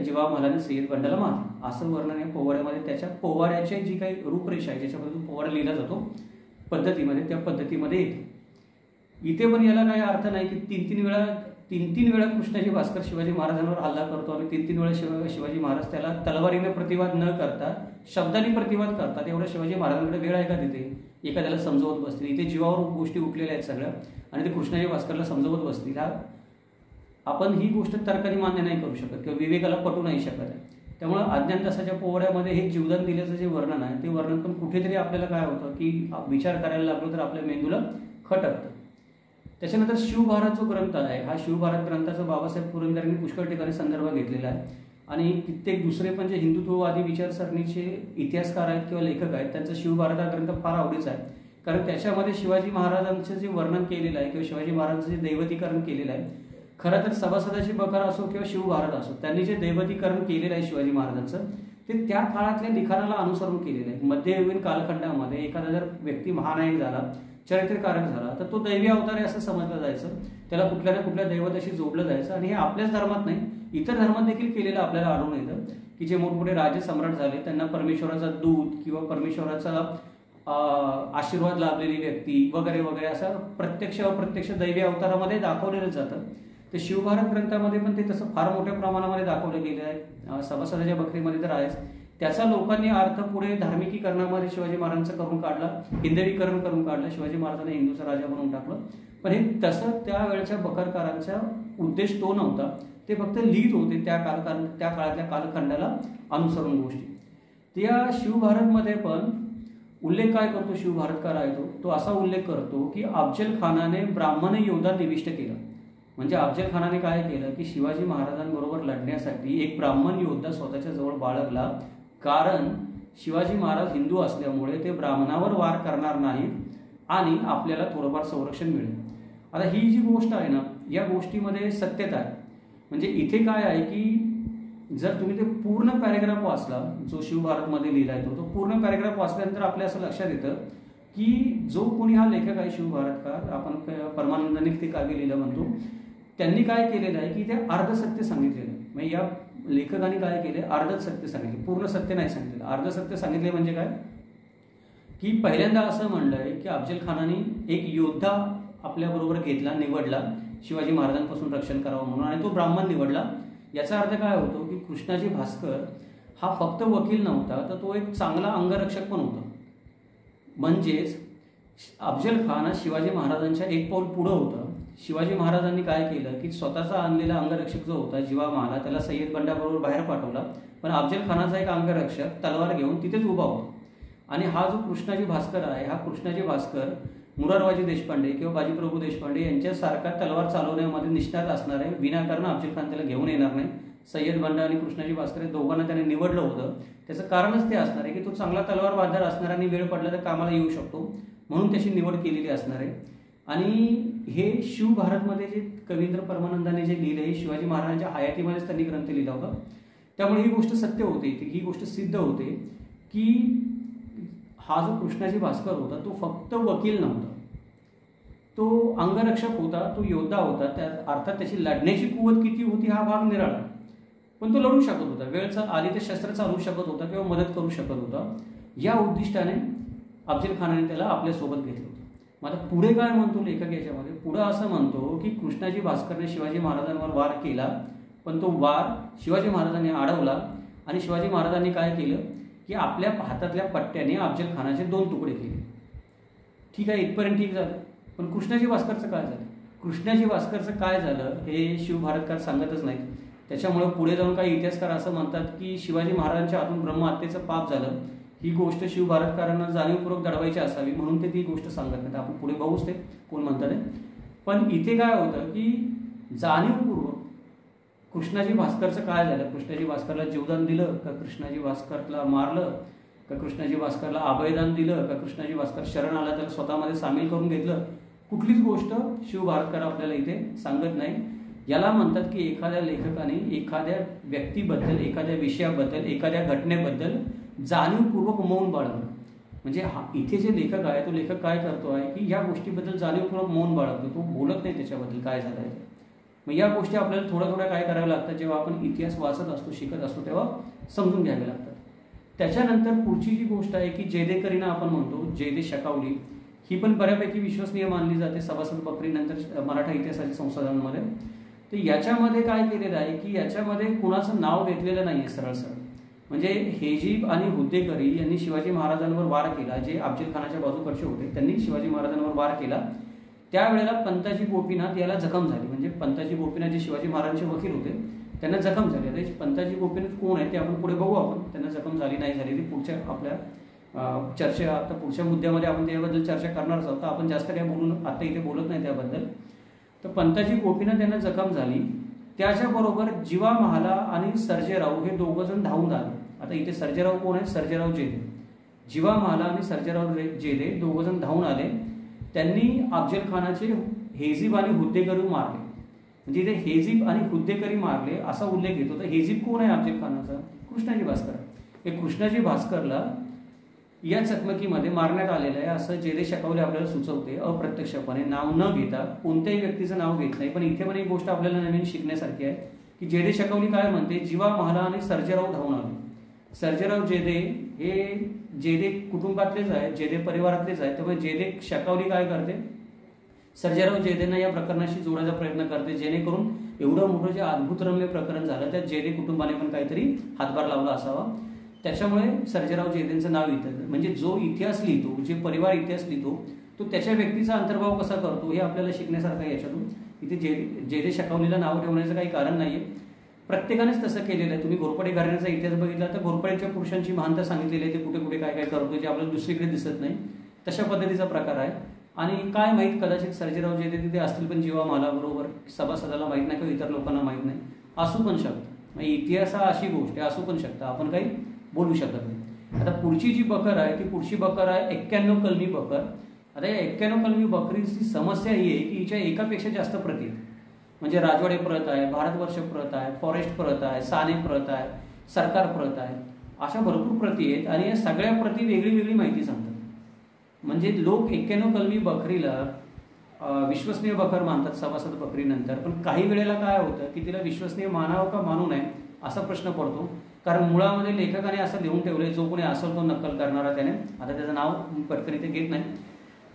जिवा महाराजांनी सय्यद बंडाला मारला. असं वर्णन आहे पोवाड्यामध्ये. त्याच्या पोवाड्याची जी काही रूपरेषा आहे ज्याच्यामध्ये पोवाडा लिहिला जातो पद्धतीमध्ये, त्या पद्धतीमध्ये येते. इथे पण याला काही अर्थ नाही की तीन वेळा कृष्णाजी भास्कर शिवाजी महाराजांवर हल्ला करतो आणि तीन वेळा शिवाजी महाराज त्याला तलवारीने प्रतिवाद न करता शब्दांनी प्रतिवाद करतात. एवढं शिवाजी महाराजांकडे वेळ आहे का तिथे एखाद्याला समजवत बसतील. इथे जीवावर गोष्टी उठलेल्या आहेत सगळ्या आणि ते कृष्णाजी भास्करला समजवत बसतील. आपण ही गोष्ट तर्काने मान्य नाही करू शकत किंवा विवेकाला पटू नाही शकत आहे. त्यामुळे अज्ञानदासाच्या पोवाड्यामध्ये हे जीवदान दिल्याचं जे वर्णन आहे ते वर्णन पण कुठेतरी आपल्याला काय होतं की विचार करायला लागलो तर आपल्या मेंदूला खटकतं. त्याच्यानंतर शिवभारत जो ग्रंथ आहे, हा शिवभारत ग्रंथाचा बाबासाहेब पुरंदरेंनी पुष्कळ ठिकाणी संदर्भ घेतलेला आहे आणि कित्येक दुसरे पण जे हिंदुत्ववादी विचारसरणीचे इतिहासकार आहेत किंवा लेखक आहेत त्यांचा शिवभारत हा ग्रंथ फार आवडीचा आहे. कारण त्याच्यामध्ये शिवाजी महाराजांचं जे वर्णन केलेलं आहे किंवा शिवाजी महाराजांचं जे दैवतीकरण केलेलं आहे, खरं तर सभासदाची बकर असो किंवा शिवभारत असो, त्यांनी जे दैवतीकरण केलेलं आहे शिवाजी महाराजांचं ते त्या काळातल्या लिखाणाला अनुसरून केलेलं आहे. मध्ययुगीन कालखंडामध्ये एखादा जर व्यक्ती महानायक झाला, चरित्रकारक झाला तर तो दैवी अवतार आहे असं समजलं जायचं, त्याला कुठल्या ना कुठल्या दैवताशी जोडलं जायचं. आणि हे आपल्याच धर्मात नाही इतर धर्मात देखील केलेलं आपल्याला आढळून येतं की जे मोठमोठे राजे सम्राट झाले त्यांना परमेश्वराचा दूत किंवा परमेश्वराचा आशीर्वाद लाभलेली व्यक्ती वगैरे वगैरे असं प्रत्यक्ष अप्रत्यक्ष दैवी अवतारामध्ये दाखवलेलं जातं. ते शिवभारत ग्रंथामध्ये पण ते तसं फार मोठ्या प्रमाणामध्ये दाखवलं गेलं आहे. सभासदाच्या बकरीमध्ये तर आहेच. त्याचा लोकांनी अर्थ पुढे धार्मिकीकरणामध्ये शिवाजी महाराजांचं करून काढला, हिंदवीकरण करून काढलं, शिवाजी महाराजांना हिंदूचा राजा बनवून टाकलं. पण हे तसं त्यावेळच्या बखरकारांचा उद्देश तो नव्हता, ते फक्त लिहित होते त्या काळातल्या कालखंडाला अनुसरून गोष्टी. त्या शिवभारतमध्ये पण उल्लेख काय करतो शिवभारतकार आहे तो असा उल्लेख करतो की अफजल खानाने ब्राह्मण योद्धा निविष्ट केला. म्हणजे अफजल खानाने काय केलं की शिवाजी महाराजांबरोबर लढण्यासाठी एक ब्राह्मण योद्धा स्वतःच्या जवळ बाळगला. कारण शिवाजी महाराज हिंदू असल्यामुळे ते ब्राह्मणावर वार करणार नाहीत आणि आपल्याला थोडंफार संरक्षण मिळेल. आता ही जी गोष्ट आहे ना, या गोष्टीमध्ये सत्यता आहे. म्हणजे इथे काय आहे की जर तुम्ही ते पूर्ण पॅरेग्राफ वाचला, जो शिवभारतमध्ये लिहिला आहे तो पूर्ण पॅरेग्राफ वाचल्यानंतर आपल्या असं लक्षात येतं की जो कोणी हा लेखक आहे शिवभारतकार, आपण परमानंदाने ते काव्य लिहिलं म्हणतो, त्यांनी काय केलेलं आहे की ते अर्धसत्य सांगितलेलं आहे. म्हणजे या लेखकाने काय केले, अर्धच सत्य सांगितले, पूर्ण सत्य नाही सांगितलेलं. अर्धसत्य सांगितले म्हणजे काय की पहिल्यांदा असं म्हणलंय की अफजल खानाने एक योद्धा आपल्याबरोबर घेतला, निवडला शिवाजी महाराजांपासून रक्षण करावं म्हणून, आणि तो ब्राह्मण निवडला. याचा अर्थ काय होतो की कृष्णाजी भास्कर हा फक्त वकील नव्हता, तर तो एक चांगला अंगरक्षक पण होता. म्हणजेच अफजल खान हा शिवाजी महाराजांच्या एक पाऊल पुढं होता. शिवाजी महाराजांनी काय केलं की स्वतःचा आणलेला अंगरक्षक जो होता जीवा महाला, त्याला सय्यद बंडाबरोबर बाहेर पाठवला, पण अफजल खानाचा एक अंगरक्षक तलवार घेऊन तिथेच उभा होता. आणि हा जो कृष्णाजी भास्कर आहे, हा कृष्णाजी भास्कर मुरारबाजी देशपांडे किंवा बाजीप्रभू देशपांडे यांच्यासारखा तलवार चालवण्यामध्ये निष्णात असणार आहे. विनाकारण अफजल खान त्याला घेऊन येणार नाही. सय्यद बंडा आणि कृष्णाजी भास्कर दोघांना त्याने निवडलं होतं. त्याचं कारणच ते असणार आहे की तो चांगला तलवार बाजार असणार आणि वेळ पडला तर कामाला येऊ शकतो, म्हणून त्याची निवड केलेली असणार आहे. आणि हे शिवभारतमध्ये जे कवींद्र परमानंदाने जे लिहिलं हे शिवाजी महाराजांच्या हयातीमध्येच त्यांनी ग्रंथ लिहिला होता. त्यामुळे ही गोष्ट सत्य होते, ही गोष्ट सिद्ध होते की हा जो कृष्णाजी भास्कर होता तो फक्त वकील नव्हता, तो अंगरक्षक होता, तो योद्धा होता. त्या अर्थात त्याची लढण्याची कुवत किती होती हा भाग निराळा, पण तो लढू शकत होता, वेळ आली ते शस्त्र चालवू शकत होता किंवा मदत करू शकत होता. या उद्दिष्टाने अफजल खानाने त्याला आपल्यासोबत घेतलं होतं. मग आता पुढे काय म्हणतो लेखक याच्यामध्ये, पुढे असं म्हणतो की कृष्णाजी भास्करने शिवाजी महाराजांवर वार केला, पण तो वार शिवाजी महाराजांनी अडवला आणि शिवाजी महाराजांनी काय केलं की आपल्या हातातल्या पट्ट्याने अफजल खानाचे 2 तुकडे केले. ठीक आहे, इथपर्यंत ठीक झालं. पण कृष्णाजी भास्करचं काय झालं, कृष्णाजी भास्करचं काय झालं हे शिवभारतकार सांगतच नाहीत. त्याच्यामुळे पुढे जाऊन काही इतिहासकार असं म्हणतात की शिवाजी महाराजांच्या हातून ब्रह्महत्येचं पाप झालं. ही गोष्ट शिवभारतकारांना जाणीवपूर्वक दडवायची असावी म्हणून ते ती गोष्ट सांगत नाहीत. आपण पुढे बघूच ते कोण म्हणतात. पण इथे काय होतं की जाणीवपूर्वक कृष्णाजी भास्करचं काय झालं, कृष्णाजी भास्करला जीवदान दिलं का, कृष्णाजी भास्करला मारलं का, कृष्णाजी भास्करला अभयदान दिलं का, कृष्णाजी भास्कर शरण आला त्याला स्वतःमध्ये सामील करून घेतलं, कुठलीच गोष्ट शिवभारतकार आपल्याला इथे सांगत नाही. याला म्हणतात की एखाद्या लेखकाने एखाद्या व्यक्तीबद्दल, एखाद्या विषयाबद्दल, एखाद्या घटनेबद्दल जाणीवपूर्वक मौन बाळगणं. म्हणजे इथे जे लेखक आहे तो लेखक काय करतो आहे की या गोष्टीबद्दल जाणीवपूर्वक मौन बाळगतो, तो बोलत नाही त्याच्याबद्दल काय झालं आहे. मग या गोष्टी आपल्याला थोड्या काय कराव्या लागतात, जेव्हा आपण इतिहास वाचत असतो, शिकत असतो, तेव्हा समजून घ्यावे लागतात. त्याच्यानंतर पुढची जी गोष्ट आहे की जयदेकरीना आपण म्हणतो, जयदे शकावली, ही पण बऱ्यापैकी विश्वसनीय मानली जाते सभासद बकरीनंतर मराठा इतिहासाच्या संशोधनामध्ये. तर याच्यामध्ये काय केलेलं आहे की याच्यामध्ये कुणाचं नाव घेतलेलं नाही आहे सरळ. म्हणजे हेजीब आणि हुद्देकरी यांनी शिवाजी महाराजांवर वार केला, जे अफजल खानाच्या बाजूकडचे होते त्यांनी शिवाजी महाराजांवर वार केला. त्यावेळेला पंताजी गोपीनाथ याला जखम झाली. म्हणजे पंताजी गोपीनाथ जे शिवाजी महाराजांचे वकील होते त्यांना जखम झाली. आता पंताजी गोपीनाथ कोण आहे ते आपण पुढे बघू. आपण त्यांना जखम झाली नाही झाली ती पुढच्या आपल्या चर्चा, आता पुढच्या मुद्द्यामध्ये आपण त्याबद्दल चर्चा करणारच आहोत. आपण जास्त काही बोलून आता इथे बोलत नाही त्याबद्दल. तर पंताजी गोपीनाथ यांना जखम झाली, त्याच्याबरोबर जीवा महाला आणि सर्जेराव हे 2 जण धावून आले. आता इथे सर्जेराव कोण आहे, सर्जेराव जेदे. जीवा महाला आणि सर्जेराव जेदे 2 जण धावून आले. त्यांनी अफजल खानाचे हेजीब आणि हुद्देकरी मारले. म्हणजे इथे हेजीब आणि हुद्देकरी मारले असा उल्लेख येतो. तर हेजीब कोण आहे अफजल खानाचा, कृष्णाजी भास्कर. हे कृष्णाजी भास्करला या चकमकीमध्ये मारण्यात आलेलं आहे असं जयदे शकावले आपल्याला सुचवते अप्रत्यक्षपणे, नाव न घेता. कोणत्याही व्यक्तीचं नाव घेत नाही. पण इथे पण एक गोष्ट आपल्याला नवीन शिकण्यासारखी आहे की जयदे शकावली काय म्हणते, जीवा महाला आणि सर्जेराव धावून आले. सर्जेराव जेदे हे जेदे कुटुंबातलेच आहेत, जेदे परिवारातलेच आहेत. त्यामुळे जेदे शकावली काय करते, सर्जेराव जेदेंना या प्रकरणाशी जोडायचा प्रयत्न करते, जेणेकरून एवढं मोठं जे अद्भुतरम्य प्रकरण झालं त्यात जेदे कुटुंबाने पण काहीतरी हातभार लावला असावा. त्याच्यामुळे सर्जेराव जेदेंचं नाव येतं. म्हणजे जो इतिहास लिहितो, जे परिवार इतिहास लिहितो, तो त्याच्या व्यक्तीचा अंतर्भाव कसा करतो हे आपल्याला शिकण्यासारखं आहे याच्यातून. इथे जेदे शकावलीला नाव ठेवण्याचं काही कारण नाहीये, प्रत्येकानेच तसं केलेलं आहे. तुम्ही घोरपडे घराण्याचा इतिहास बघितला तर घोरपडेच्या पुरुषांची महानता सांगितलेली आहे, ते कुठे कुठे काय काय करतो जे आपल्याला दुसरीकडे दिसत नाही, तशा पद्धतीचा प्रकार आहे. आणि काय माहीत, कदाचित सर्जेराव जेदे तिथे असतील पण जीवा मला बरोबर सभासदाला माहीत नाही किंवा इतर लोकांना माहीत नाही, असू पण शकतं. म्हणजे इतिहास हा अशी गोष्ट आहे, असू पण शकतं, आपण काही बोलू शकत नाही. आता पुढची जी बकर आहे ती पुढची बकर आहे 91 कलमी बकर. आता या 91 कलमी बकरीची समस्या ही आहे की हिच्या एकापेक्षा जास्त प्रती आहेत. म्हणजे राजवाडे प्रत आहे, भारतवर्ष प्रत आहे, फॉरेस्ट प्रत आहे, साने प्रत आहे, सरकार प्रत आहे, अशा भरपूर प्रती आहेत आणि या सगळ्या प्रती वेगळी वेगळी माहिती सांगतात. म्हणजे लोक 91 कलमी बकरीला विश्वसनीय बकर मानतात सभासद बकरीनंतर, पण काही वेळेला काय होतं की तिला विश्वसनीय मानावं का मानू नये असा प्रश्न पडतो. कारण मुळामध्ये लेखकाने असं लिहून ठेवलंय, जो कोणी असेल तो नक्कल करणारा त्याने, आता त्याचं नाव पटकन इथे घेत नाही,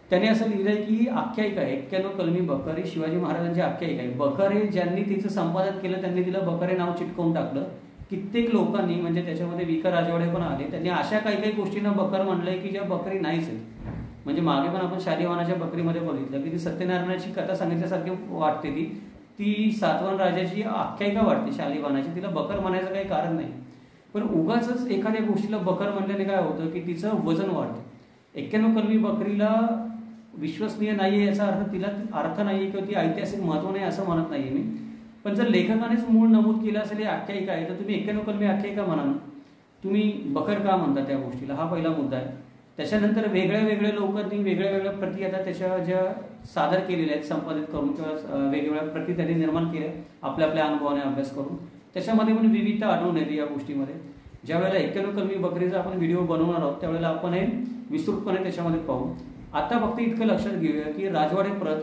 त्याने असं लिहिलंय की आख्यायिका आहे 91 कलमी बकर ही शिवाजी महाराजांची आख्यायिका आहे. बकरे ज्यांनी तिचं संपादन केलं त्यांनी तिला बकरे नाव चिटकवून टाकलं. कित्येक लोकांनी, म्हणजे त्याच्यामध्ये विका राजवाडे पण आले, त्यांनी अशा काही काही गोष्टींना बकर म्हणलंय की ज्या बकरी नाहीच आहेत. म्हणजे मागे पण आपण शालिवाहनाच्या बकरीमध्ये बघितलं की ती सत्यनारायणाची कथा सांगितल्यासारखी वाटते, ती सातवाहन राजाची आख्यायिका वाटते शालिवाहनाची, तिला बकर म्हणायचं काही कारण नाही. पण उगाच एखाद्या गोष्टीला बकर म्हणल्याने काय होतं की तिचं वजन वाढतं. 91 कलमी बकरीला विश्वसनीय नाहीये याचा अर्थ तिला अर्थ नाहीये किंवा ती ऐतिहासिक महत्व नाही असं म्हणत नाहीये मी. पण जर लेखकानेच मूळ नमूद केलं असेल ही आख्यायिका आहे, तर तुम्ही 91 कलमी आख्यायिका म्हणा ना, तुम्ही बकर का म्हणता त्या गोष्टीला, हा पहिला मुद्दा आहे. त्याच्यानंतर वेगळ्या वेगळ्या लोकांनी वेगळ्या वेगळ्या प्रती आता त्याच्या ज्या सादर केलेल्या आहेत संपादित करून किंवा वेगवेगळ्या प्रती त्यांनी निर्माण केल्या आपल्या आपल्या अनुभवाने अभ्यास करून, त्याच्यामध्ये पण विविधता आढळून येते या गोष्टीमध्ये. ज्या वेळेला 91 कलमी बकरीचा आपण व्हिडिओ बनवणार आहोत त्यावेळेला आपण हे विस्तृतपणे त्याच्यामध्ये पाहू. आता फक्त इतकं लक्षात घेऊया की राजवाडे प्रत,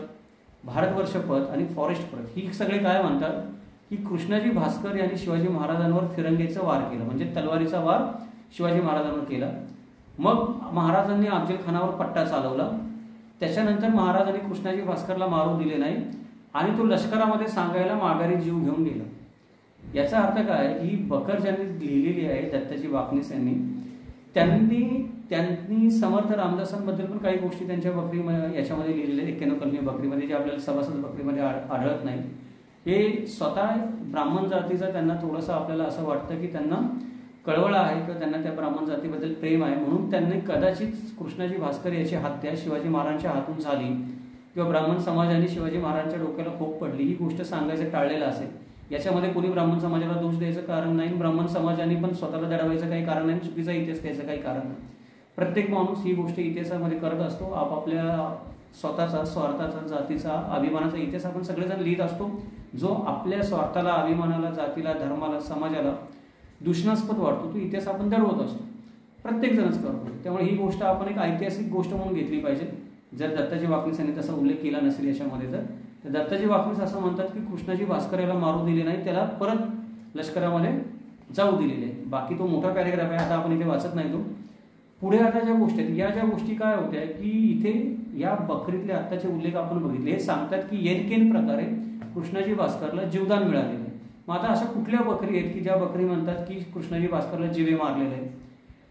भारतवर्ष प्रत आणि फॉरेस्ट प्रत ही सगळे काय म्हणतात की कृष्णाजी भास्कर यांनी शिवाजी महाराजांवर फिरंगीचा वार केला, म्हणजे तलवारीचा वार शिवाजी महाराजांवर केला. मग महाराजांनी अफजल खानावर पट्टा चालवला. त्याच्यानंतर महाराजांनी कृष्णाजी भास्करला मारू दिले नाही आणि तो लष्करामध्ये सांगायला माघारी जीव घेऊन गेला. याचा अर्थ काय ही बकर ज्यांनी लिहिलेली आहे दत्ताजी वाकनीस यांनी, त्यांनी समर्थ रामदासांबद्दल पण काही गोष्टी त्यांच्या बकरी याच्यामध्ये लिहिलेल्या 91 कलमी बकरीमध्ये, जे आपल्याला सभासद बकरीमध्ये आढळत नाही. हे स्वतः ब्राह्मण जातीचा त्यांना थोडंसं आपल्याला असं वाटतं की त्यांना कळवळा आहे किंवा त्यांना त्या ब्राह्मण जातीबद्दल प्रेम आहे, म्हणून त्यांनी कदाचित कृष्णाजी भास्कर याची हत्या शिवाजी महाराजांच्या हातून झाली किंवा ब्राह्मण समाजाने शिवाजी महाराजांच्या डोक्याला खोप पडली ही गोष्ट सांगायचं टाळलेलं असेल. याच्यामध्ये कोणी ब्राह्मण समाजाला दोष द्यायचं कारण नाही, ब्राह्मण समाजाने पण स्वतःला दडवायचं काही कारण नाही, चुकीचा इतिहास द्यायचं काही कारण नाही. प्रत्येक माणूस ही गोष्ट इतिहासामध्ये करत असतो, आपापल्या स्वतःचा स्वार्थाचा जातीचा अभिमानाचा इतिहास आपण सगळेजण लिहित असतो. जो आपल्या स्वार्थाला अभिमानाला जातीला धर्माला समाजाला दूषणास्पद वाटतो तो इतिहास आपण दडवत असतो, प्रत्येक जणच करतो. त्यामुळे ही गोष्ट आपण एक ऐतिहासिक गोष्ट म्हणून घेतली पाहिजे. जर दत्ताजी वाकनीस यांनी तसा उल्लेख केला नसेल याच्यामध्ये तर दत्ताजी वाकनीस असं म्हणतात की कृष्णाजी भास्कर याला मारू दिले नाही, त्याला परत लष्करामध्ये जाऊ दिलेले आहे. बाकी तो मोठा पॅरेग्राफ आहे, आता आपण इथे वाचत नाही तो. पुढे आता ज्या गोष्टी आहेत या ज्या गोष्टी काय होत्या की इथे या बकरीतले आत्ताचे उल्लेख आपण बघितले, हे सांगतात की येनकेन प्रकारे कृष्णाजी भास्करला जीवदान मिळालेलं आहे. मग आता अशा कुठल्या बकरी आहेत की ज्या बकरी म्हणतात की कृष्णाजी भास्करला जीवे मारलेले आहेत,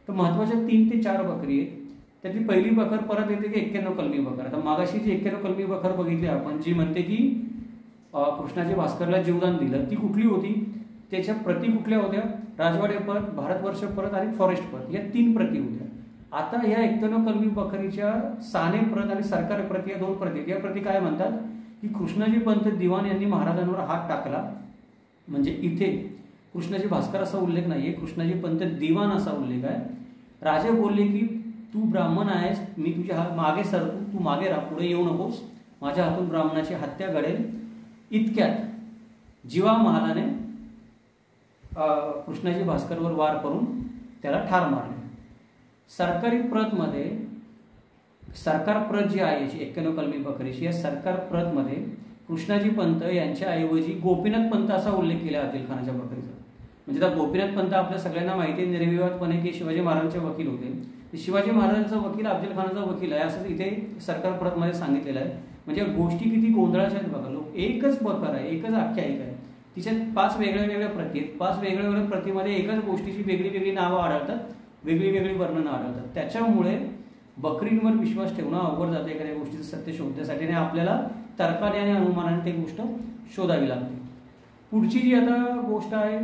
तर महत्वाच्या 3 ते 4 बकरी आहेत. त्यातली पहिली बकर परत येते की 91 कलमी बकर. आता मागाशी जी 91 कलमी बकर बघितली आपण, जी म्हणते की कृष्णाजी भास्करला जीवदान दिलं, ती कुठली होती, त्याच्या प्रती कुठल्या होत्या, राजवाडे प्रत, भारतवर्ष प्रत आणि फॉरेस्ट प्रत, या 3 प्रती होत्या. आता ह्या 91 कलमी बकरीच्या साने प्रत आणि सरकार प्रत या 2 प्रती, या प्रती काय म्हणतात की कृष्णाजी पंत दिवाण यांनी महाराजांवर हात टाकला. म्हणजे इथे कृष्णाजी भास्कर असा उल्लेख नाहीये, कृष्णाजी पंत दिवाण असा उल्लेख आहे. राजे बोलले की तू ब्राह्मण आहेस, मी तुझ्या मागे सरतो, तू मागे राहा, पुढे येऊ नकोस, माझ्या हातून ब्राह्मणाची हत्या घडेल. इतक्यात जीवा महालाने कृष्णाजी भास्करवर वार करून त्याला ठार मारले. सरकारी प्रतमध्ये सरकार प्रत जी आहे 91 कलमी बकरीची, या सरकार प्रतमध्ये कृष्णाजी पंत यांच्या ऐवजी गोपीनाथ पंत असा उल्लेख केला अफजल खानाच्या बकरीचा. म्हणजे त्या गोपीनाथ पंत आपल्या सगळ्यांना माहिती आहे निर्विवादपणे की शिवाजी महाराजांचे वकील होते. शिवाजी महाराजांचा वकील अफजल खानाचा वकील आहे असं इथे सरकार प्रतमध्ये सांगितलेलं आहे. म्हणजे गोष्टी किती गोंधळाच्या आहेत बघा. लोक एकच बकर आहे, एकच आख्यायिका आहे, तिच्यात 5 वेगळ्या वेगळ्या प्रती आहेत. 5 वेगळ्या वेगळ्या प्रतिमध्ये एकच गोष्टीची वेगळी वेगळी नावं आढळतात, वेगळी वेगळी वर्णनं आढळतात. त्याच्यामुळे बकरींवर विश्वास ठेवणं अवघड जातं एखाद्या गोष्टीचं सत्य शोधण्यासाठी, आणि आपल्याला तर्काने आणि अनुमानाने ती गोष्ट शोधावी लागते. पुढची जी आता गोष्ट आहे,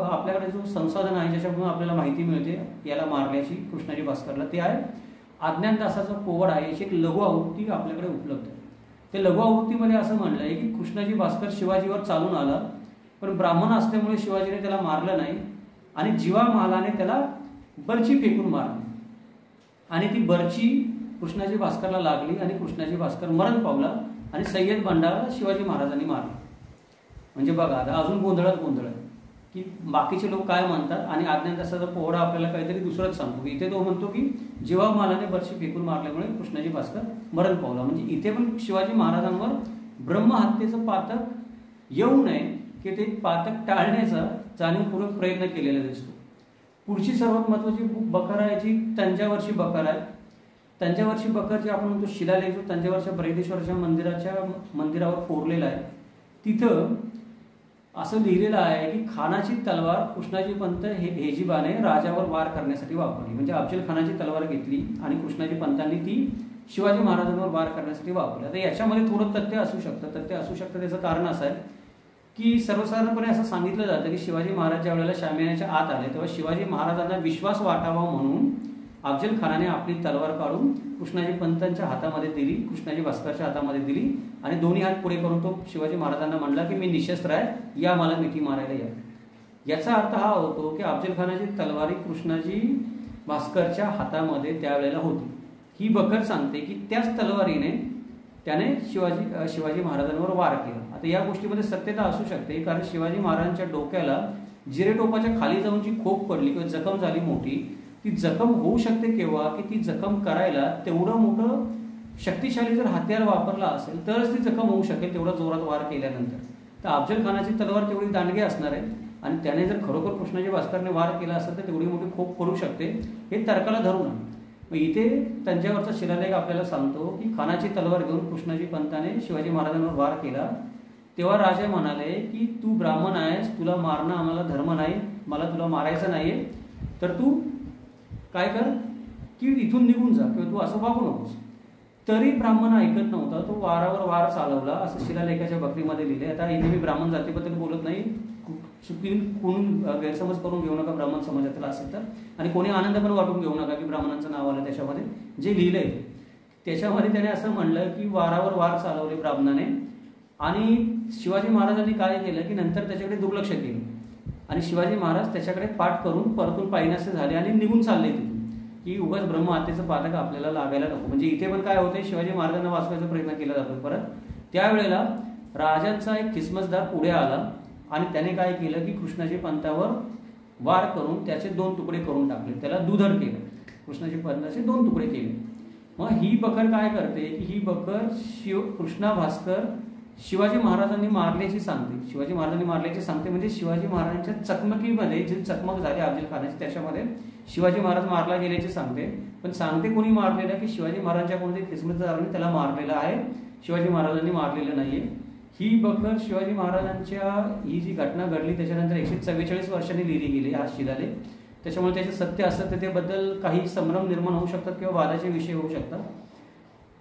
आपल्याकडे जो संसाधन आहे ज्याच्यामुळे आपल्याला माहिती मिळते याला मारल्याची कृष्णाजी भास्करला, ते आहे अज्ञानदासाचा पोवाडा आहे. याची एक लघु आवृत्ती आपल्याकडे उपलब्ध आहे. ते लघु आवृत्तीमध्ये असं म्हणलं आहे की कृष्णाजी भास्कर शिवाजीवर चालून आला, पण ब्राह्मण असल्यामुळे शिवाजीने त्याला मारलं नाही आणि जीवा महालाने त्याला बर्ची फेकून मारली आणि ती बर्ची कृष्णाजी भास्करला लागली आणि कृष्णाजी भास्कर मरण पावला आणि सय्यद बंडाला शिवाजी महाराजांनी मारला. म्हणजे बघा आता अजून गोंधळात गोंधळ आहे की बाकीचे लोक काय म्हणतात आणि अज्ञानदासाचा पोहडा आपल्याला काहीतरी दुसरंच सांगतो. इथे तो म्हणतो की जेव्हा मालाने बर्ची फेकून मारल्यामुळे कृष्णाजी भास्कर मरण पावला. म्हणजे इथे पण शिवाजी महाराजांवर ब्रह्महत्येचं पातक येऊ नये की ते पातक टाळण्याचा जाणीवपूर्वक प्रयत्न केलेला दिसतो. पुढची सर्वात महत्त्वाची बकर आहे जी तंजावरची बकर आहे. तंजावरची बकर जी आपण म्हणतो शिलालेख जो तंजावरच्या बृहदेश्वराच्या मंदिरावर कोरलेला आहे, तिथं असं लिहिलेलं आहे की खानाची तलवार कृष्णाजी पंत हेजीबाने राजावर वार करण्यासाठी वापरली. म्हणजे अफजल खानाची तलवार घेतली आणि कृष्णाजी पंतांनी ती शिवाजी महाराजांवर वार करण्यासाठी वापरली. आता याच्यामध्ये थोडं तथ्य असू शकतं. त्याचं कारण असं आहे की सर्वसाधारणपणे असं सांगितलं जातं की शिवाजी महाराज ज्या वेळेला शामियानाच्या आत आले तेव्हा शिवाजी महाराजांना विश्वास वाटावा म्हणून अफजल खानाने आपली तलवार काढून कृष्णाजी पंतांच्या हातामध्ये दिली, कृष्णाजी भास्करच्या हातामध्ये दिली आणि दोन्ही हात पुढे करून तो शिवाजी महाराजांना म्हणला की मी निशस्त्र आहे, या मला मिठी मारायला या. याचा अर्थ हा होतो की अफजल खानाची तलवारी कृष्णाजी भास्करच्या हातामध्ये त्यावेळेला होती. ही बकर सांगते की त्याच तलवारीने त्याने शिवाजी महाराजांवर वार केला. आता या गोष्टीमध्ये सत्यता असू शकते कारण शिवाजी महाराजांच्या डोक्याला जिरेटोपाच्या खाली जाऊन जी खोप पडली किंवा जखम झाली मोठी, ती जखम होऊ शकते केव्हा की ती जखम करायला तेवढं मोठं शक्तिशाली जर हत्यार वापरला असेल तरच ती जखम होऊ शकेल तेवढा जोरात वार केल्यानंतर. तर अफजल खानाची तलवार तेवढी दांडगी असणार आहे आणि त्याने जर खरोखर कृष्णाजी भास्करने वार केला असेल तर तेवढी मोठी खोप पडू शकते, हे तर्काला धरून आहे. मग इथे तंजावरचा शिलालेख आपल्याला सांगतो की खानाची तलवार घेऊन कृष्णाजी पंताने शिवाजी महाराजांवर वार केला. तेव्हा राजा म्हणाले की तू ब्राह्मण आहेस, तुला मारणं आम्हाला धर्म नाही, मला तुला मारायचं नाहीये, तर तू काय कर की इथून निघून जा किंवा तू असं वागू नकोस. तरी ब्राह्मण ऐकत नव्हता, तो वारावर वार चालवला असं शिलालेखाच्या बकरीमध्ये लिहिले. आता इथे मी ब्राह्मण जातीबद्दल बोलत नाही, कोणी गैरसमज करून घेऊ नका ब्राह्मण समाजातला असेल तर, आणि कोणी आनंद पण वाटून घेऊ नका की ब्राह्मणांचं नाव आलं त्याच्यामध्ये. जे लिहिलंय त्याच्यामध्ये त्याने असं म्हणलं की वारावर वार चालवले ब्राह्मणाने आणि शिवाजी महाराजांनी काय केलं की नंतर त्याच्याकडे दुर्लक्ष केलं आणि शिवाजी महाराज त्याच्याकडे पाठ करून परतून पायनासे झाले आणि निघून चालले तिथून की उगाच ब्रह्महत्येचं पातक आपल्याला लागायला नको. म्हणजे इथे पण काय होते, शिवाजी महाराजांना वाचवायचा प्रयत्न केला जातो. परत त्यावेळेला राजांचा एक खिसमसदार पुढे आला आणि त्याने काय केलं की कृष्णाजी पंतावर वार करून त्याचे 2 तुकडे करून टाकले, त्याला दुधड केलं, कृष्णाजी पंताचे 2 तुकडे केले. मग ही बकर काय करते की ही बकर कृष्णा भास्कर शिवाजी महाराजांनी मारल्याची सांगते. शिवाजी महाराजांनी मारल्याची सांगते म्हणजे शिवाजी महाराजांच्या चकमकीमध्ये जी चकमक झाली अफजल खानाची त्याच्यामध्ये शिवाजी महाराज मारला गेल्याची सांगते. पण सांगते कोणी मारलेलं की शिवाजी महाराजांच्या कोणत्या खिसमतदारांनी त्याला मारलेलं आहे, शिवाजी महाराजांनी मारलेलं नाहीये. ही बकर शिवाजी महाराजांच्या ही जी घटना घडली त्याच्यानंतर 144 वर्षांनी लिहिली गेली हा शिलालेख. त्याच्यामुळे त्याचे सत्य असतं त्याबद्दल काही संभ्रम निर्माण होऊ शकतात किंवा वादाचे विषय होऊ शकतात.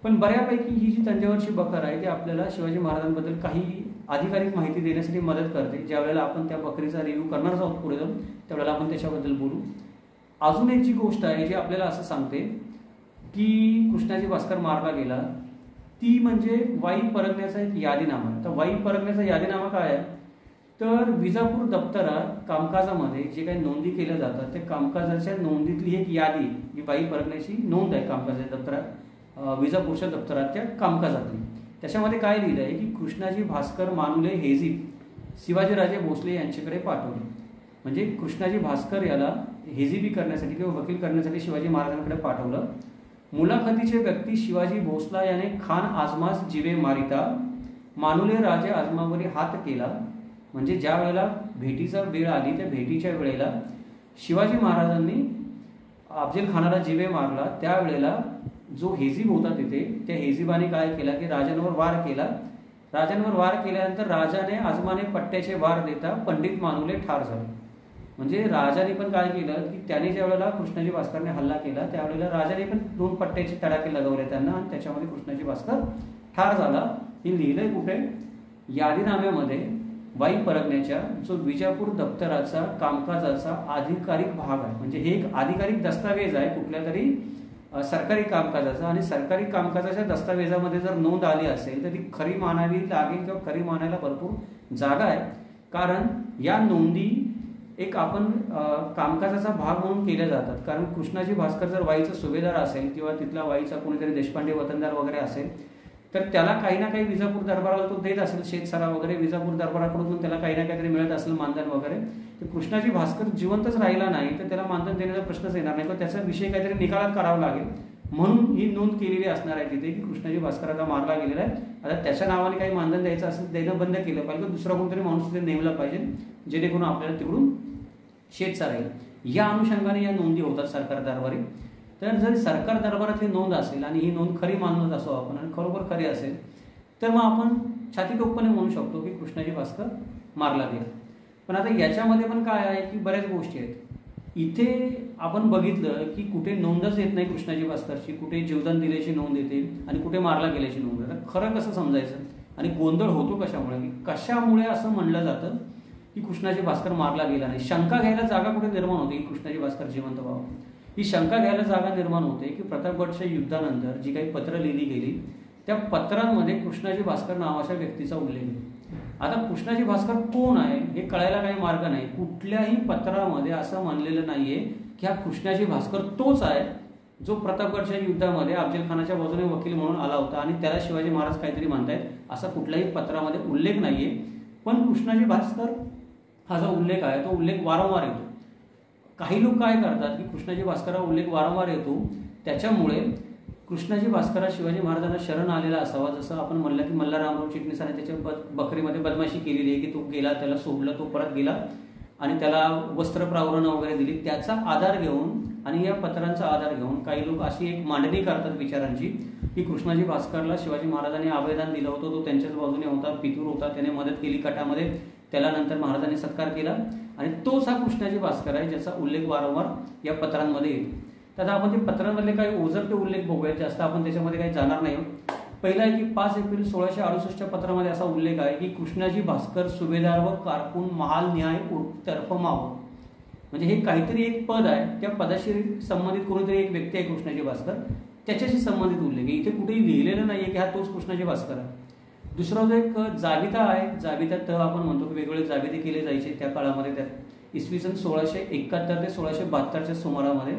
पण बऱ्यापैकी ही जी तंजावरची बकर आहे ती आपल्याला शिवाजी महाराजांबद्दल काही अधिकारिक माहिती देण्यासाठी मदत करते. ज्या वेळेला आपण त्या बकरीचा रिव्ह्यू करणार आहोत पुढे जाऊन त्यावेळेला आपण त्याच्याबद्दल बोलू. अजून एक जी गोष्ट आहे जी आपल्याला असं सांगते की कृष्णाजी भास्कर मारला गेला ती म्हणजे वाई परगण्याचा एक यादीनामा. तर वाई परगण्याचा यादीनामा काय आहे तर विजापूर दप्तरात कामकाजामध्ये जे काही नोंदी केल्या जातात त्या कामकाजाच्या नोंदीतली एक यादी ही वाई परगण्याची नोंद आहे कामकाजाच्या दप्तरात, विजापूरच्या दप्तराच्या कामकाजातली. त्याच्यामध्ये काय लिहिलं आहे की कृष्णाजी भास्कर मानुले हेजीब शिवाजीराजे भोसले यांच्याकडे पाठवले. म्हणजे कृष्णाजी भास्कर याला हेजिबी करण्यासाठी किंवा वकील करण्यासाठी शिवाजी महाराजांकडे पाठवलं. मुलाखतीचे व्यक्ती शिवाजी भोसला याने खान आजमास जीवे मारिता मानुले राजे आजमावरी हात केला. म्हणजे ज्या वेळेला भेटीचा वेळ आली त्या भेटीच्या वेळेला शिवाजी महाराजांनी अफजल खानाला जीवे मारला. त्यावेळेला जो हेजीब होता तिथे त्या हेजिबाने काय केला की राजांवर वार केला. राजांवर वार केल्यानंतर राजाने आजमाने पट्ट्याचे वार देता पंडित मानुले ठार झाले. म्हणजे राजाने पण काय केलं की त्याने ज्या वेळेला कृष्णाजी भास्करने हल्ला केला त्यावेळेला राजाने पण 2 पट्ट्याचे तडाखे लगवले त्यांना आणि त्याच्यामध्ये कृष्णाजी भास्कर ठार झाला. हे लिहिलंय कुठे यादीनाम्यामध्ये वाई परगण्याच्या जो विजापूर दप्तराचा कामकाजाचा अधिकारिक भाग आहे. म्हणजे हे एक अधिकारिक दस्तावेज आहे कुठल्या तरी सरकारी कामकाजाचा आणि सरकारी कामकाजाच्या दस्तावेजामध्ये जर नोंद आली असेल तर ती खरी मानावी लागेल किंवा खरी मानायला भरपूर जागा आहे. कारण या नोंदी एक आपण कामकाजाचा भाग म्हणून केले जातात. कारण कृष्णाजी भास्कर जर वाईचा सुभेदार असेल किंवा तिथला वाईचा कोणीतरी देशपांडे वतनदार वगैरे असेल तर त्याला काही ना काही विजापूर दरबाराला तो देत असेल, शेतसारा वगैरे विजापूर दरबाराकडून त्याला काही ना काहीतरी मिळत असेल मानधन वगैरे. तर कृष्णाजी भास्कर जिवंतच राहिला नाही तर त्याला मानधन देण्याचा प्रश्नच येणार नाही, किंवा त्याचा विषय काहीतरी निकालात करावा लागेल. म्हणून ही नोंद केलेली असणार आहे तिथे की कृष्णाजी भास्कर आता मारला गेलेला आहे. आता त्याच्या नावाने काही मानधन द्यायचं असेल देणं बंद केलं पाहिजे, दुसरा कोणतरी माणूस तिथे नेमला पाहिजे जेणेकरून आपल्याला तिकडून शेतसारा येईल. या अनुषंगाने या नोंदी होतात सरकार दरबारी. तर जर सरकार दरबारातली नोंद असेल आणि ही नोंद खरी मानत असो आपण आणि खरोखर खरी असेल तर मग आपण छातीटोपपणे म्हणू शकतो की कृष्णाजी भास्कर मारला गेला. पण आता याच्यामध्ये पण काय आहे की बऱ्याच गोष्टी आहेत. इथे आपण बघितलं की कुठे नोंदच येत नाही कृष्णाजी भास्करची, कुठे जीवदान दिल्याची नोंद येते आणि कुठे मारला गेल्याची नोंद येते. खरं कसं समजायचं आणि गोंधळ होतो कशामुळे, की कशामुळे असं म्हणलं जातं की कृष्णाजी भास्कर मारला गेला नाही. शंका घ्यायला जागा कुठे निर्माण होते की कृष्णाजी भास्कर जिवंत व्हावं. ही शंका घ्यायला जागा निर्माण होते की प्रतापगडच्या युद्धानंतर जी काही पत्र लिहिली गेली त्या पत्रांमध्ये कृष्णाजी भास्कर नावाच्या व्यक्तीचा उल्लेख आहे. आता कृष्णाजी भास्कर कोण आहे हे कळायला काही मार्ग नाही. कुठल्याही पत्रामध्ये असं म्हणलेलं नाहीये की हा कृष्णाजी भास्कर तोच आहे जो प्रतापगडच्या युद्धामध्ये अफजल खानाच्या बाजूने वकील म्हणून आला होता आणि त्याला शिवाजी महाराज काहीतरी म्हणतायत असा कुठल्याही पत्रामध्ये उल्लेख नाहीये. पण कृष्णाजी भास्कर हा जो उल्लेख आहे तो उल्लेख वारंवार येतो. काही लोक काय करतात की कृष्णाजी भास्कर हा उल्लेख वारंवार येतो त्याच्यामुळे कृष्णाजी भास्कर शिवाजी महाराजांना शरण आलेला असावा. जसं आपण म्हणलं की मल्हारराव चिटणीसाने त्याच्या बकरीमध्ये बदमाशी केलेली आहे की तो गेला, त्याला सोडलं, तो परत गेला आणि त्याला वस्त्रप्रावरण वगैरे दिली. त्याचा आधार घेऊन आणि या पत्रांचा आधार घेऊन काही लोक अशी एक मांडणी करतात विचारांची की कृष्णाजी भास्करला शिवाजी महाराजांनी अभयदान दिलं होतं, तो त्यांच्याच बाजूने होता, पितूर होता, त्याने मदत केली कटामध्ये, त्याला नंतर महाराजांनी सत्कार केला आणि तोच हा कृष्णाजी भास्कर आहे ज्याचा उल्लेख वारंवार या पत्रांमध्ये येतो. तर आता आपण ते पत्रांमधले काही ओझरते उल्लेख बघूयात, जास्त आपण त्याच्यामध्ये काही जाणार नाही. पहिला आहे की 5 एप्रिल 1668 पत्रामध्ये असा उल्लेख आहे की कृष्णाजी भास्कर सुभेदार व कारकून महाल न्याय तर्फमाव. म्हणजे हे काहीतरी एक पद आहे, त्या पदाशी संबंधित कोणीतरी एक व्यक्ती आहे कृष्णाजी भास्कर, त्याच्याशी संबंधित उल्लेख आहे. इथे कुठेही लिहिलेलं नाहीये की हा तोच कृष्णाजी भास्कर आहे. दुसरा जो एक जाबिता आहे, जाबित्यात आपण म्हणतो की वेगवेगळे जाबिते केले जायचे त्या काळामध्ये, त्यात इसवी सन 1671 ते 1672च्या सुमारामध्ये.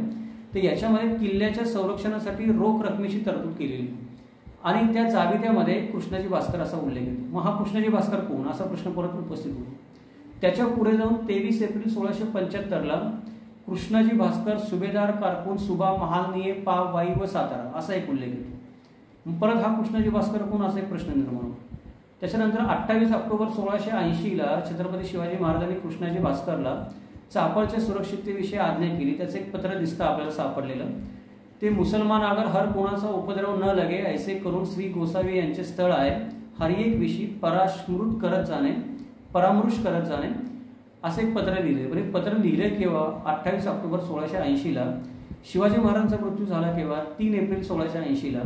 तर याच्यामध्ये किल्ल्याच्या संरक्षणासाठी रोख रकमेची तरतूद केलेली आणि त्या जाबित्यामध्ये कृष्णाजी भास्कर असा उल्लेख येतो. मग हा कृष्णाजी भास्कर कोण असा प्रश्न परत उपस्थित होतो. त्याच्या पुढे जाऊन 23 एप्रिल 1675ला कृष्णाजी भास्कर सुभेदार कारकून सुबा महालनिये पाव वाई व सातारा असा एक उल्लेख येतो. परत हा कृष्णाजी भास्कर कोण असा एक प्रश्न निर्माण होतो. त्याच्यानंतर 28 ऑक्टोबर 1680ला छत्रपती शिवाजी महाराजांनी कृष्णाजी भास्करला चापळच्या सुरक्षिततेविषयी आज्ञा केली. त्याचं एक पत्र दिसतं आपल्याला सापडलेलं. ते मुसलमान अगर हर कोणाचा उपद्रव न लगे ऐसे करून श्री गोसावी यांचे स्थळ आहे, हर एक विषयी परामृश करत जाणे असे एक पत्र लिहिले. म्हणजे पत्र लिहिले केव्हा? 28 ऑक्टोबर 1680ला. शिवाजी महाराजांचा मृत्यू झाला केव्हा? 3 एप्रिल 1680ला.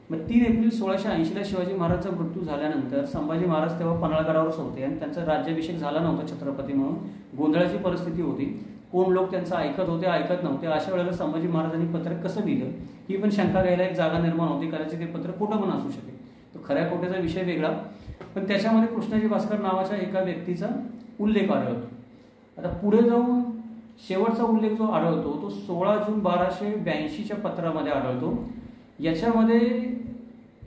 मग 3 एप्रिल 1680ला शिवाजी महाराजांचा मृत्यू झाल्यानंतर संभाजी महाराज तेव्हा पन्हाळगडावरच होते आणि त्यांचा राज्याभिषेक झाला नव्हता छत्रपती म्हणून. गोंधळाची परिस्थिती होती, कोण लोक त्यांचं ऐकत होते, ऐकत नव्हते. अशा वेळेला संभाजी महाराजांनी पत्र कसं लिहिलं ही पण शंका घ्यायला एक जागा निर्माण होती. कदाचित ते पत्र खोटं पण असू शकेल. तो खऱ्या खोट्याचा विषय वेगळा, पण त्याच्यामध्ये कृष्णाजी भास्कर नावाच्या एका व्यक्तीचा उल्लेख आढळतो. आता पुढे जाऊन शेवटचा उल्लेख जो आढळतो तो 16 जून 1282च्या पत्रामध्ये आढळतो. याच्यामध्ये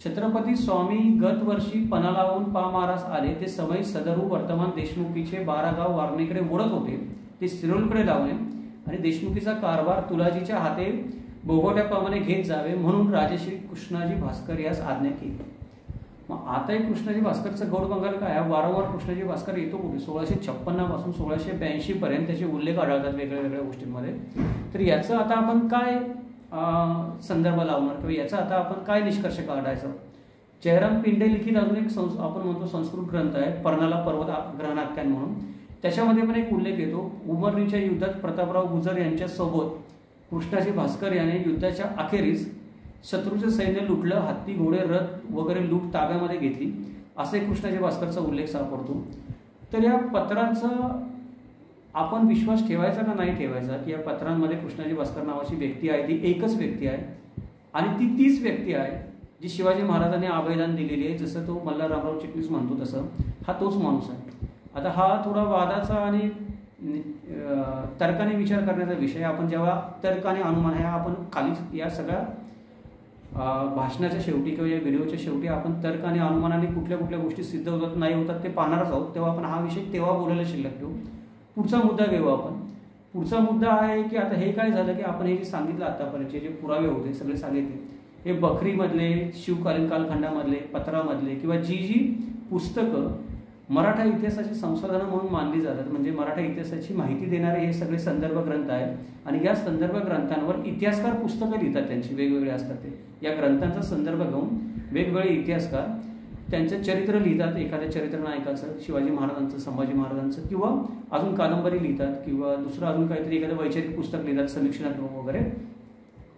छत्रपती स्वामी गत वर्षी पणा लावून पा महाराज आले, ते समय सदरू वर्तमान देशमुखीचे 12 गाव वारणेकडे ओढत होते, ते सिरोलकडे लावले आणि देशमुखीचा कारभार तुलाजीच्या हाते बोगवट्याप्रमाणे घेत जावे म्हणून राजश्री कृष्णाजी भास्कर यास आज्ञा केली. मग आता कृष्णाजी भास्करचं गौड बंगाल काय? वारंवार कृष्णाजी भास्कर येतो कुठे? 1656 पासून 1682 पर्यंत त्याचे उल्लेख आढळतात वेगळ्या वेगळ्या गोष्टींमध्ये. तर याचं आता आपण काय संदर्भ लावणार किंवा याचा आता आपण काय निष्कर्ष काढायचा? जयराम पिंडे लिखित अजून एक आपण म्हणतो संस्कृत ग्रंथ आहे, पर्णाला पर्वत ग्रहणाख्यान म्हणून. त्याच्यामध्ये पण एक उल्लेख येतो, उमरनीच्या युद्धात प्रतापराव गुजर यांच्या सोबत कृष्णाजी भास्कर याने युद्धाच्या अखेरीस शत्रूचे सैन्य लुटलं, हत्ती घोडे रथ वगैरे लूट ताब्यामध्ये घेतली असे कृष्णाजी भास्करचा उल्लेख सापडतो. तर या पत्रांचा आपण विश्वास ठेवायचा का नाही ठेवायचा की या पत्रांमध्ये कृष्णाजी भास्कर नावाची व्यक्ती आहे, ती एकच व्यक्ती आहे आणि ती तीच व्यक्ती आहे जी शिवाजी महाराजांनी अभयदान दिलेली आहे, जसं तो मल्हारराव चिटणीस म्हणतो तसं हा तोच माणूस आहे. आता हा थोडा वादाचा आणि तर्काने विचार करण्याचा विषय. आपण जेव्हा तर्क आणि अनुमान ह्या आपण खाली या सगळ्या भाषणाच्या शेवटी किंवा या व्हिडिओच्या शेवटी आपण तर्क आणि अनुमानाने कुठल्या कुठल्या गोष्टी सिद्ध होतात नाही होतात ते पाहणारच आहोत. तेव्हा आपण हा विषय तेव्हा बोलायला शिल्लक ठेवू. पुढचा मुद्दा घेऊ आपण. पुढचा मुद्दा आहे की आता हे काय झालं की आपण हे जे सांगितलं आतापर्यंतचे जे पुरावे होते सगळे सांगितले, हे बखरीमधले, शिवकालीन कालखंडामधले, पत्रामधले किंवा जी जी पुस्तकं मराठा इतिहासाची संशोधनं म्हणून मानली जातात, म्हणजे मराठा इतिहासाची माहिती देणारे हे सगळे संदर्भ ग्रंथ आहेत. आणि या संदर्भ ग्रंथांवर इतिहासकार पुस्तकं लिहितात, त्यांची वेगवेगळे असतात. ते या ग्रंथांचा संदर्भ घेऊन वेगवेगळे इतिहासकार त्यांचं चरित्र लिहितात. एखाद्या चरित्र नायकाचं, शिवाजी महाराजांचं, संभाजी महाराजांचं, किंवा अजून कादंबरी लिहितात, किंवा दुसरं अजून काहीतरी एखादं वैचारिक पुस्तक लिहितात, समीक्षणात्मक वगैरे.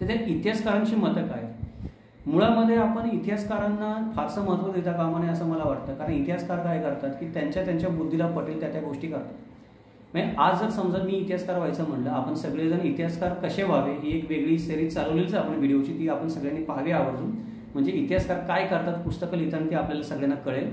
तर त्या इतिहासकारांची मतं काय? मुळामध्ये आपण इतिहासकारांना फारसं महत्त्व देता कामा नये असं मला वाटतं. कारण इतिहासकार काय करतात की त्यांच्या बुद्धीला पटेल त्या गोष्टी करतात. म्हणजे आज जर समजा मी इतिहासकार व्हायचं म्हणलं, आपण सगळेजण इतिहासकार कसे व्हावे ही एक वेगळी सिरीज चालवलीच आपण व्हिडिओची, ती आपण सगळ्यांनी पाहावी आवर्जून. म्हणजे इतिहासकार काय करतात पुस्तकं लिहिताना ते आपल्याला सगळ्यांना कळेल.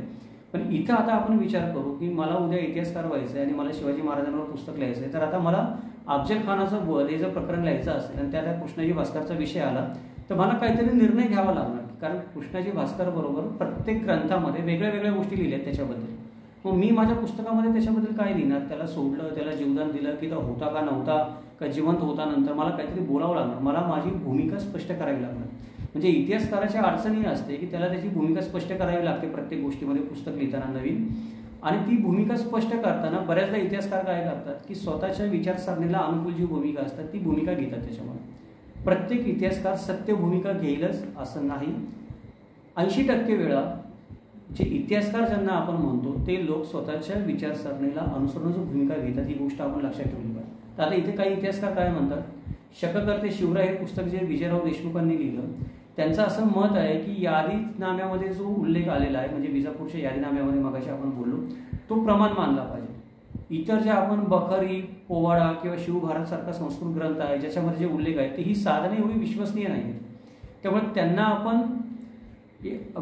पण इथं आता आपण विचार करू की मला उद्या इतिहासकार व्हायचं आहे आणि मला शिवाजी महाराजांवर पुस्तक लिहायचं आहे. तर आता मला अफजल खानाचं वध हे जर प्रकरण लिहायचं असेल आणि त्या कृष्णाजी भास्करचा विषय आला तर मला काहीतरी निर्णय घ्यावा लागणार. कारण कृष्णाजी भास्कर बरोबर प्रत्येक ग्रंथामध्ये वेगळ्या वेगळ्या गोष्टी लिहिल्यात त्याच्याबद्दल. मग मी माझ्या पुस्तकामध्ये त्याच्याबद्दल काय लिहिणार? त्याला सोडलं, त्याला जीवदान दिलं की तो होता का नव्हता, का जिवंत होता, नंतर मला काहीतरी बोलावं लागणार. मला माझी भूमिका स्पष्ट करावी लागणार. म्हणजे इतिहासकाराच्या अडचणी असते की त्याला त्याची भूमिका स्पष्ट करावी लागते प्रत्येक गोष्टीमध्ये पुस्तक लिहिताना नवीन. आणि ती भूमिका स्पष्ट करताना बऱ्याचदा इतिहासकार काय करतात की स्वतःच्या विचारसरणीला अनुकूल जी भूमिका असतात ती भूमिका घेतात. त्याच्यामध्ये प्रत्येक इतिहासकार सत्य भूमिका घेईलच असं नाही. 80% वेळा जे इतिहासकार ज्यांना आपण म्हणतो ते लोक स्वतःच्या विचारसरणीला अनुसरणाची भूमिका घेतात. ही गोष्ट आपण लक्षात ठेवली पाहिजे. तर आता इथे काही इतिहासकार काय म्हणतात, शककर्ते शिवराय हे पुस्तक जे विजयराव देशमुखांनी लिहिलं, त्यांचं असं मत आहे की यादीनाम्यामध्ये जो उल्लेख आलेला आहे, म्हणजे विजापूरच्या यादीनाम्यामध्ये मगाशी आपण बोललो, तो प्रमाण मानला पाहिजे. इतर जे आपण बखरी, पोवाडा किंवा शिवभारत सारखा संस्कृत ग्रंथ आहे ज्याच्यामध्ये जे उल्लेख आहे ते ही साधने एवढी विश्वसनीय नाही आहेत. त्यामुळे त्यांना आपण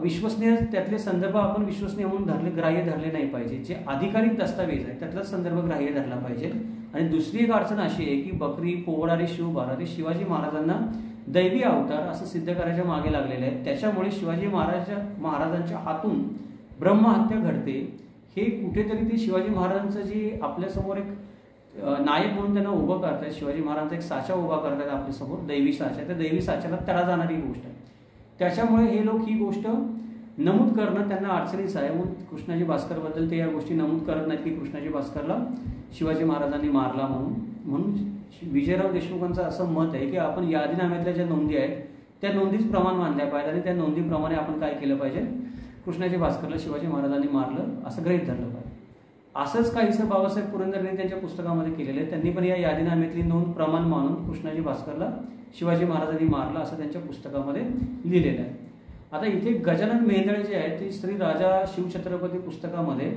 विश्वसनीय, त्यातले संदर्भ आपण विश्वसनीय म्हणून ग्राह्य धरले नाही पाहिजे. जे अधिकारिक दस्तावेज आहे त्यातलाच संदर्भ ग्राह्य धरला पाहिजे. आणि दुसरी एक अडचण अशी आहे की बकरी, पोवाडा आणि शिवभारत हे शिवाजी महाराजांना दैवी अवतार असं सिद्ध करायच्या मागे लागलेले आहेत. त्याच्यामुळे शिवाजी महाराजांच्या हातून ब्रह्महत्या घडते. हे कुठेतरी ते शिवाजी महाराजांचं जे आपल्यासमोर एक नायक म्हणून त्यांना उभं करतात, शिवाजी महाराजांचा एक साचा उभा करतात आपल्यासमोर, दैवी साचा. त्या दैवी साच्याला तडा जाणारी गोष्ट आहे. त्याच्यामुळे हे लोक ही गोष्ट नमूद करणं त्यांना अडचणीचं आहे. म्हणून कृष्णाजी भास्करबद्दल ते या गोष्टी नमूद करत नाहीत की कृष्णाजी भास्करला शिवाजी महाराजांनी मारला म्हणून विजयराव देशमुखांचं असं मत आहे की आपण यादीनाम्यातल्या ज्या नोंदी आहेत त्या नोंदीच प्रमाण मानल्या पाहिजे आणि त्या नोंदीप्रमाणे आपण काय केलं पाहिजे, कृष्णाजी भास्करला शिवाजी महाराजांनी मारलं असं गृहीत धरलं पाहिजे. असंच काहीसं बाबासाहेब पुरंदरेंनी त्यांच्या पुस्तकामध्ये केलेलं आहे. त्यांनी पण या यादीनाम्यातली नोंद प्रमाण मानून कृष्णाजी भास्करला शिवाजी महाराजांनी मारलं असं त्यांच्या पुस्तकामध्ये लिहिलेलं आहे. आता इथे गजानन मेहेंदळे जे आहेत ते श्री राजा शिवछत्रपती पुस्तकामध्ये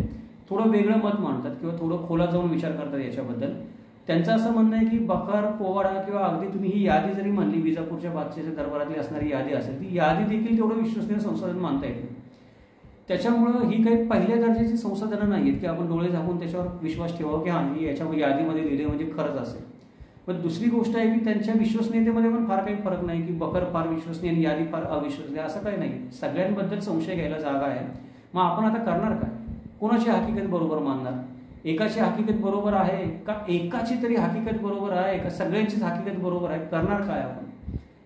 थोडं वेगळं मत मांडतात किंवा थोडं खोलात जाऊन विचार करतात याच्याबद्दल. त्यांचं असं म्हणणं आहे की बखार, पोवाडा किंवा अगदी तुम्ही ही यादी जरी म्हणली, विजापूरच्या बादशाहच्या दरबारातली असणारी यादी असेल, ती यादी देखील तेवढं विश्वसनीय संशोधन मानता येते. त्याच्यामुळं ही काही पहिल्या दर्जाची संशोधनं नाही आहेत की आपण डोळे झाकून त्याच्यावर विश्वास ठेवावं की हां ही याच्या यादीमध्ये लिहिले म्हणजे खरंच असेल. पण दुसरी गोष्ट आहे की त्यांच्या विश्वसनीयतेमध्ये पण फार काही फरक नाही की बखर फार विश्वसनीय आणि यादी फार अविश्वसनीय असं काही नाही. सगळ्यांबद्दल संशय घ्यायला जागा आहे. मग आपण आता करणार काय? कोणाची हकीकत बरोबर मानणार? एकाची हकीकत बरोबर आहे का एकाची तरी हकीकत बरोबर आहे का सगळ्यांचीच हकीकत बरोबर आहे? करणार काय आपण?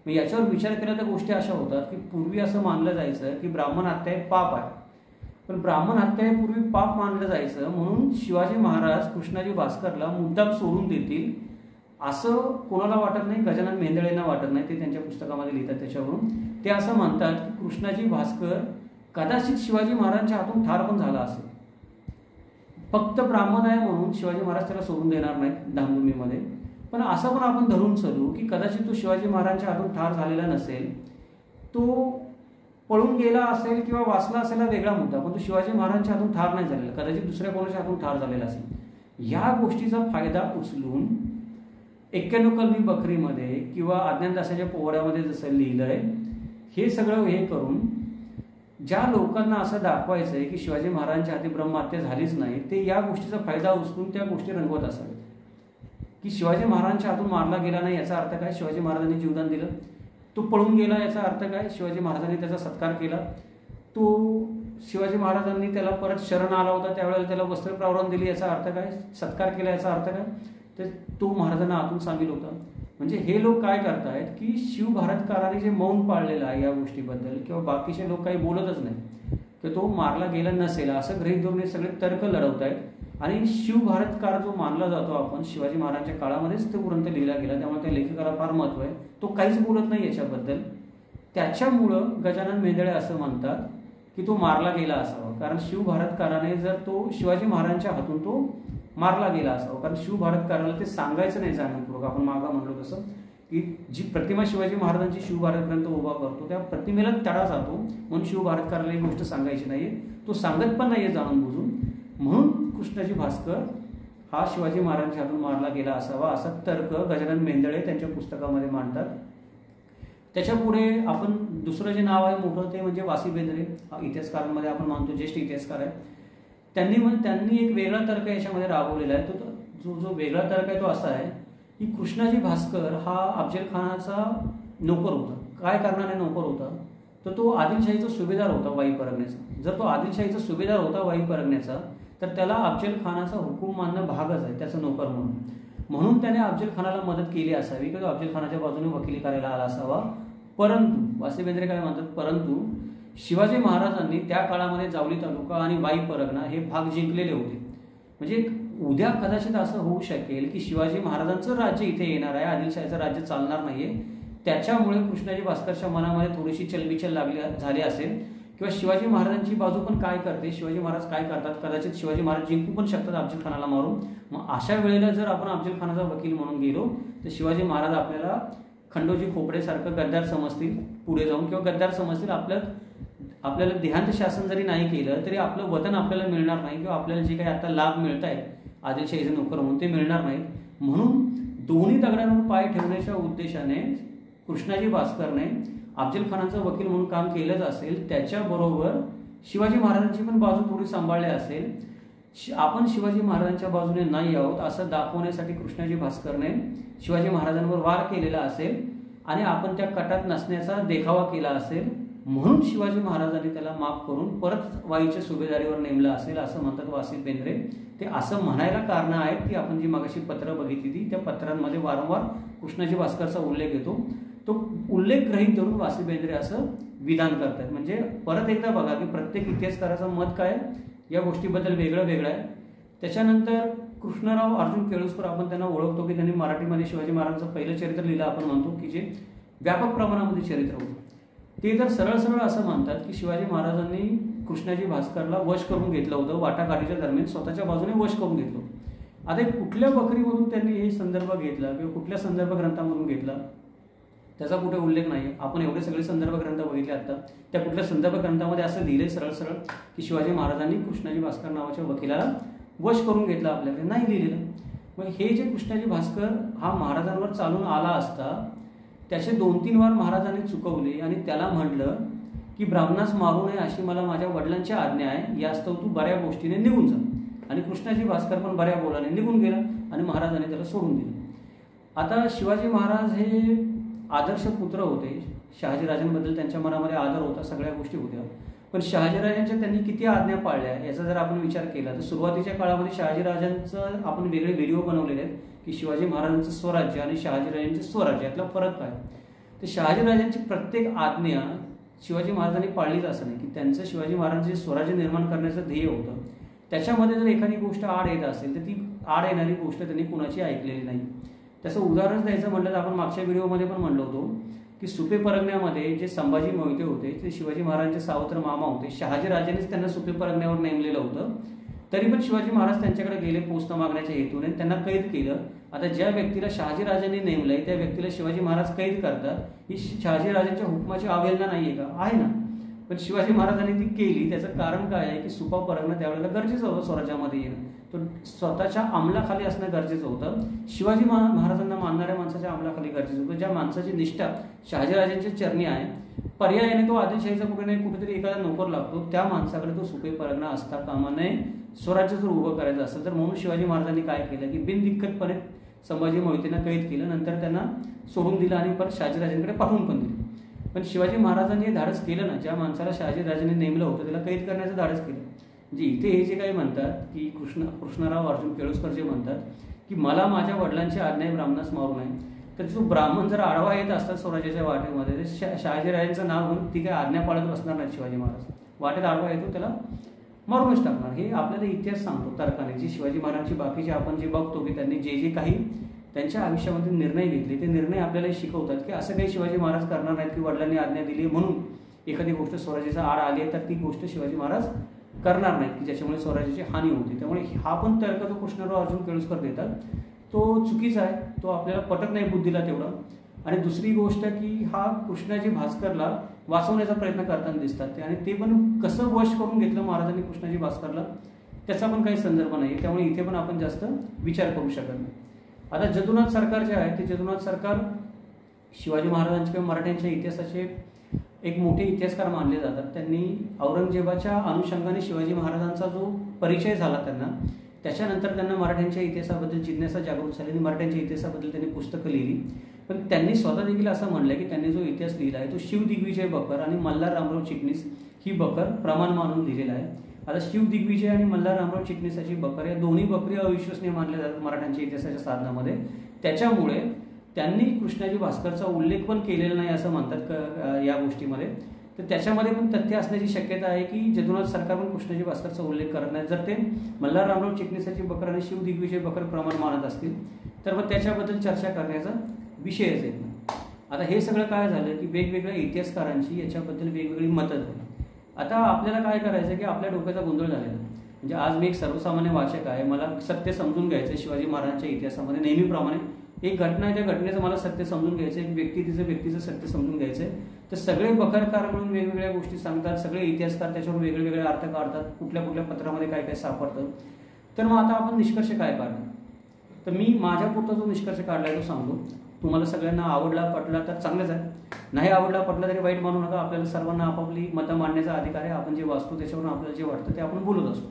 मग याच्यावर विचार केला तर गोष्टी अशा होतात की पूर्वी असं मानलं जायचं की ब्राह्मण हत्या हे पाप आहे. पण ब्राह्मण हत्या हे पूर्वी पाप मानलं जायचं म्हणून शिवाजी महाराज कृष्णाजी भास्करला मुद्दाम सोडून देतील असं कोणाला वाटत नाही. गजानन मेहेंदळेंना वाटत नाही. ते त्यांच्या पुस्तकामध्ये लिहितात. त्याच्यावरून ते असं म्हणतात की कृष्णाजी भास्कर कदाचित शिवाजी महाराजांच्या हातून ठार पण झाला असेल. फक्त ब्राह्मण आहे म्हणून शिवाजी महाराज त्याला सोडून देणार नाहीत धामधुमीमध्ये. पण असं पण आपण धरून चलू की कदाचित तो शिवाजी महाराजांच्या हातून ठार झालेला नसेल, तो पळून गेला असेल किंवा वाचला असेल हा वेगळा मुद्दा, पण तो शिवाजी महाराजांच्या हातून ठार नाही झालेला, कदाचित दुसऱ्या कोणाच्या हातून ठार झालेला असेल. या गोष्टीचा फायदा उचलून 91 कलमी बकरीमध्ये किंवा अज्ञानदासाच्या पोवाड्यामध्ये जसं लिहिलंय हे सगळं हे करून ज्या लोकांना असं दाखवायचं आहे की शिवाजी महाराजांच्या हाती ब्रह्महत्या झालीच नाही, ते या गोष्टीचा फायदा उचलून त्या गोष्टी रंगवत असावेत. की शिवाजी महाराजांच्या हातून मारला गेला नाही याचा अर्थ काय? शिवाजी महाराजांनी जीवदान दिलं. तो पळून गेला याचा अर्थ काय? शिवाजी महाराजांनी त्याचा सत्कार केला. तो शिवाजी महाराजांनी त्याला परत शरण आला होता त्यावेळेला त्याला वस्त्र प्रावरण दिली याचा अर्थ काय? सत्कार केला याचा अर्थ काय? तर तो महाराजांना आतून सामील होता. म्हणजे हे लोक काय करतायत की शिवभारतकाराने जे मौन पाळलेलं आहे या गोष्टीबद्दल किंवा बाकीचे लोक काही बोलतच नाही की तो मारला गेला नसेल असं गृहीत धरून सगळे तर्क लढवत आहेत. आणि शिवभारतकार जो मानला जातो आपण शिवाजी महाराजांच्या काळामध्येच तो ग्रंथ लिहिला गेला त्यामुळे त्या लेखकाला फार महत्व आहे. तो काहीच बोलत नाही याच्याबद्दल. त्याच्यामुळं गजानन मेंदळे असं म्हणतात की तो मारला गेला असावा, कारण शिवभारतकाराने जर तो शिवाजी महाराजांच्या हातून तो मारला गेला असावा. कारण शिवभारतकाराला ते सांगायचं नाही जाणीवपूर्वक. आपण मागा म्हणलो तसं की जी प्रतिमा शिवाजी महाराजांची शिवभारत ग्रंथ उभा करतो त्या प्रतिमेला तडा जातो म्हणून शिवभारतकाराला ही गोष्ट सांगायची नाहीये. तो सांगत पण नाहीये जाणून बुजून. म्हणून कृष्णाजी भास्कर हा शिवाजी महाराजांच्या हातून मारला गेला असावा असा तर्क गजानन मेंदळे त्यांच्या पुस्तकामध्ये मांडतात. त्याच्या पुढे आपण दुसरं जे नाव आहे मोठं ते म्हणजे वासी बेंद्रे. इतिहासकारांमध्ये आपण मानतो ज्येष्ठ इतिहासकार आहे. त्यांनी एक वेगळा तर्क याच्यामध्ये राबवलेला आहे. तो जो वेगळा तर्क आहे तो असा आहे की कृष्णाजी भास्कर हा अफजल खानाचा नोकर होता. काय कारणाने नोकर होता? तर तो आदिलशाहीचा सुभेदार होता वाई परगण्याचा. जर तो आदिलशाहीचा सुभेदार होता वाई परगण्याचा तर त्याला अफजल खानाचा हुकूम मानणं भागच आहे त्याचा नोकर म्हणून. म्हणून त्याने अफजल खानाला मदत केली असावी किंवा अफजल खानाच्या बाजूने वकिली करायला आला असावा. परंतु वासी बेंद्रे काय म्हणतात, परंतु शिवाजी महाराजांनी त्या काळामध्ये जावली तालुका आणि वाई परगणा हे भाग जिंकलेले होते. म्हणजे उद्या कदाचित असं होऊ शकेल की शिवाजी महाराजांचं राज्य इथे येणार आहे, आदिलशाहीचं राज्य चालणार नाहीये. त्याच्यामुळे कृष्णाजी भास्करच्या मनामध्ये थोडीशी चलबिचल झाली असेल किंवा शिवाजी महाराजांची बाजू पण काय करते, शिवाजी महाराज काय करतात, कदाचित शिवाजी महाराज जिंकू पण शकतात अफजल खानाला मारून. मग अशा वेळेला जर आपण अफजल खानाचा वकील म्हणून गेलो तर शिवाजी महाराज आपल्याला खंडोजी खोपडेसारखं गद्दार समजतील पुढे जाऊन किंवा गद्दार समजतील. आपल्याला देहांत शासन जरी नाही केलं तरी आपलं वतन आपल्याला मिळणार नाही किंवा आपल्याला जे काही आता लाभ मिळत आहेत आदिलशाहीचे नोकर म्हणून ते मिळणार नाहीत. म्हणून दोन्ही दगडांवर पाय ठेवण्याच्या उद्देशाने कृष्णाजी भास्करने अफजल खानाचं वकील म्हणून काम केलंच असेल. त्याच्याबरोबर शिवाजी महाराजांची पण बाजू थोडी सांभाळली असेल. आपण शिवाजी महाराजांच्या बाजूने नाही आहोत असं दाखवण्यासाठी कृष्णाजी भास्करने शिवाजी महाराजांवर वार केलेला असेल आणि आपण त्या कटात नसण्याचा देखावा केला असेल. म्हणून शिवाजी महाराजांनी त्याला माफ करून परत वाईच्या सुभेदारीवर नेमलं असेल असं म्हणतात वासी बेंद्रे. ते असं म्हणायला कारण आहेत की आपण जी मगाशी पत्र बघितली ती त्या पत्रांमध्ये वारंवार कृष्णाजी भास्करचा उल्लेख येतो. तो उल्लेख ग्रहीत धरून वासी बेंद्रे असं विधान करतात. म्हणजे परत एकदा बघा की प्रत्येक इतिहासकाराचं मत काय या गोष्टीबद्दल वेगळं वेगळं आहे. त्याच्यानंतर कृष्णराव अर्जुन केळुसकर आपण त्यांना ओळखतो की त्यांनी मराठीमध्ये शिवाजी महाराजांचं पहिलं चरित्र लिहिलं आपण म्हणतो की जे व्यापक प्रमाणामध्ये चरित्र होतं. ते तर सरळ सरळ असं म्हणतात की शिवाजी महाराजांनी कृष्णाजी भास्करला वश करून घेतलं होतं, वाटाघाटीच्या दरम्यान स्वतःच्या बाजूने वश करून घेतलं होतं. आता कुठल्या बकरीमधून त्यांनी हे संदर्भ घेतला किंवा कुठल्या संदर्भ ग्रंथामधून घेतला त्याचा कुठे उल्लेख नाही. आपण एवढे सगळे संदर्भ ग्रंथ बघितले आता, त्या कुठल्या संदर्भ ग्रंथामध्ये असं लिहिले सरळ सरळ की शिवाजी महाराजांनी कृष्णाजी भास्कर नावाच्या वकिलाला वश करून घेतला आपल्याकडे नाही लिहिलेलं. मग हे जे कृष्णाजी भास्कर हा महाराजांवर चालून आला असता त्याचे 2-3 वार महाराजांनी चुकवले आणि त्याला म्हटलं की ब्राह्मणास मारू नये अशी मला माझ्या वडिलांची आज्ञा आहे, यास्तव तू बऱ्या गोष्टीने निघून जा. आणि कृष्णाजी भास्कर पण बऱ्या बोलाने निघून गेला आणि महाराजांनी त्याला सोडून दिलं. आता शिवाजी महाराज हे आदर्श पुत्र होते. शहाजीराजांबद्दल त्यांच्या मनामध्ये आदर होता, सगळ्या गोष्टी होत्या. पण शहाजीराजांच्या त्यांनी किती आज्ञा पाळल्या याचा जर आपण विचार केला तर सुरुवातीच्या काळामध्ये शहाजीराजांचं आपण वेगळे व्हिडिओ बनवलेले आहेत की शिवाजी महाराजांचं स्वराज्य आणि शहाजीराजांचं स्वराज्य यातला फरक काय. तर शहाजीराजांची प्रत्येक आज्ञा शिवाजी महाराजांनी पाळलीच असं नाही की त्यांचं शिवाजी महाराजांचे स्वराज्य निर्माण करण्याचं ध्येय होतं. त्याच्यामध्ये जर एखादी गोष्ट आड येत असेल तर ती आड येणारी गोष्ट त्यांनी कुणाची ऐकलेली नाही. त्याचं उदाहरण द्यायचं म्हटलं तर आपण मागच्या व्हिडिओमध्ये पण म्हणलो होतो की सुपे परगण्यामध्ये जे संभाजी मोहिते होते ते शिवाजी महाराजांचे सावत्र मामा होते. शहाजीराजांनीच त्यांना सुपे परगण्यावर नेमलेलं होतं. तरी पण शिवाजी महाराज त्यांच्याकडे गेले पोस्ट मागण्याच्या हेतूने, त्यांना कैद केलं. आता ज्या व्यक्तीला शहाजीराजांनी नेमलंय त्या व्यक्तीला शिवाजी महाराज कैद करतात ही शहाजीराजांच्या हुकमाची अवहेलना नाहीये का? आहे ना. पण शिवाजी महाराजांनी ती केली. त्याचं कारण काय आहे की सुपा परगणा त्यावेळेला गरजेचं होतं स्वराज्यामध्ये येणं. तो स्वतःच्या अंमलाखाली असणं गरजेचं होतं. शिवाजी महाराजांना मानणाऱ्या माणसाच्या अंमलाखाली गरजेचं होतं. ज्या माणसाची निष्ठा शहाजीराजांच्या चरणी आहे, पर्यायाने तो आदिलशाहीचा कुठे नाही कुठेतरी एखादा नोकर लागतो, त्या माणसाकडे तो सुपे परगणा असता कामा नये. स्वराज्य जर उभं करायचं असेल तर म्हणून शिवाजी महाराजांनी काय केलं की बिनदिक्कतपणे संभाजी मोहितेंना कैद केलं, नंतर त्यांना सोडून दिलं आणि परत शहाजीराजांकडे पाठवून पण दिलं. पण शिवाजी महाराजांनी हे धाडस केलं ना, ज्या माणसाला शहाजीराजांनी नेमलं होतं त्याला कैद करण्याचं धाडस केलं. म्हणजे इथे हे जे काही म्हणतात की कृष्णराव अर्जुन केळुस्कर जे म्हणतात की मला माझ्या वडिलांची आज्ञा आहे ब्राह्मणास मारू नये, तर जो ब्राह्मण जर आडवा येत असतात स्वराज्याच्या वाटेमध्ये शहाजीराजांचं नाव घेऊन ती काही आज्ञा पाळत बसणार नाही. शिवाजी महाराज वाटेत आडवा येतो त्याला मारूनच टाकणार. हे आपल्याला इतिहास सांगतो तर्काने. जे शिवाजी महाराजांची बाकीचे आपण जे बघतो की त्यांनी जे जे काही त्यांच्या आयुष्यामध्ये निर्णय घेतले ते निर्णय आपल्याला शिकवतात की असं काही शिवाजी महाराज करणार नाहीत की वडिलांनी आज्ञा दिली म्हणून एखादी गोष्ट स्वराज्याचा आड आली आहे तर ती गोष्ट शिवाजी महाराज करणार नाहीत की ज्याच्यामुळे स्वराज्याची हानी होती. त्यामुळे हा पण तर्क जो कृष्णराव अर्जुन केळुस्कर देतात तो चुकीचा आहे, तो आपल्याला पटत नाही बुद्धीला तेवढं. आणि दुसरी गोष्ट की हा कृष्णाजी भास्करला वाचवण्याचा प्रयत्न करताना दिसतात ते, आणि ते पण कसं वश करून घेतलं महाराजांनी कृष्णाजी भास्करला त्याचा पण काही संदर्भ नाही. त्यामुळे इथे पण आपण जास्त विचार करू शकत नाही. आता जदुनाथ सरकार जे आहे ते जदुनाथ सरकार शिवाजी महाराजांचे किंवा मराठ्यांच्या इतिहासाचे एक मोठे इतिहासकार मानले जातात. त्यांनी औरंगजेबाच्या अनुषंगाने शिवाजी महाराजांचा जो परिचय झाला त्यांना, त्याच्यानंतर त्यांना मराठ्यांच्या इतिहासाबद्दल जिज्ञासा जागृत झाली आणि मराठ्यांच्या इतिहासाबद्दल त्यांनी पुस्तकं लिहिली. पण त्यांनी स्वतः देखील असं म्हणलं की त्यांनी जो इतिहास लिहिला आहे तो शिव दिग्विजय बकर आणि मल्हार रामराव चिटणीस ही बकर प्रमाण मानून लिहिलेला आहे. आता शिव दिग्विजय आणि मल्हार रामराव चिटणीस अशी बकर या दोन्ही बकरी अविश्वसनीय मानल्या जातात मराठ्यांच्या इतिहासाच्या साधनामध्ये. त्याच्यामुळे त्यांनी कृष्णाजी भास्करचा उल्लेख पण केलेला नाही असं म्हणतात या गोष्टीमध्ये. तर त्याच्यामध्ये पण तथ्य असण्याची शक्यता आहे की जदुनाथ सरकार पण कृष्णाजी भास्करचा उल्लेख करत नाही. जर ते मल्हार रामराव चिटणीसाची बकर आणि शिव दिग्विजय बकर प्रमाण मानत असतील तर मग त्याच्याबद्दल चर्चा करण्याचा विषयच येत नाही. आता हे सगळं काय झालं की वेगवेगळ्या इतिहासकारांची याच्याबद्दल वेगवेगळी मतं झाली. आता आपल्याला काय करायचं की आपल्या डोक्याचा गोंधळ झालेला. म्हणजे आज मी एक सर्वसामान्य वाचक आहे, मला सत्य समजून घ्यायचं शिवाजी महाराजांच्या इतिहासामध्ये नेहमीप्रमाणे एक घटना आहे, त्या घटनेचं मला सत्य समजून घ्यायचं, एक व्यक्तीचं सत्य समजून घ्यायचं. तर सगळे बखरकार म्हणून वेगवेगळ्या गोष्टी सांगतात, सगळे इतिहासकार त्याच्यावर वेगवेगळे अर्थ काढतात, कुठल्या कुठल्या पत्रामध्ये काय काय सापडतं. तर मग आता आपण निष्कर्ष काय काढणार? तर मी माझ्यापुरता जो निष्कर्ष काढलाय तो सांगतो. तुम्हाला सगळ्यांना आवडला पटला तर चांगलंच आहे, नाही आवडला पटला तरी वाईट मानू नका. आपल्याला सर्वांना आपापली मतं मांडण्याचा अधिकार आहे. आपण जे वाचतो त्याच्यावरून आपल्याला जे वाटतं ते आपण बोलत असतो.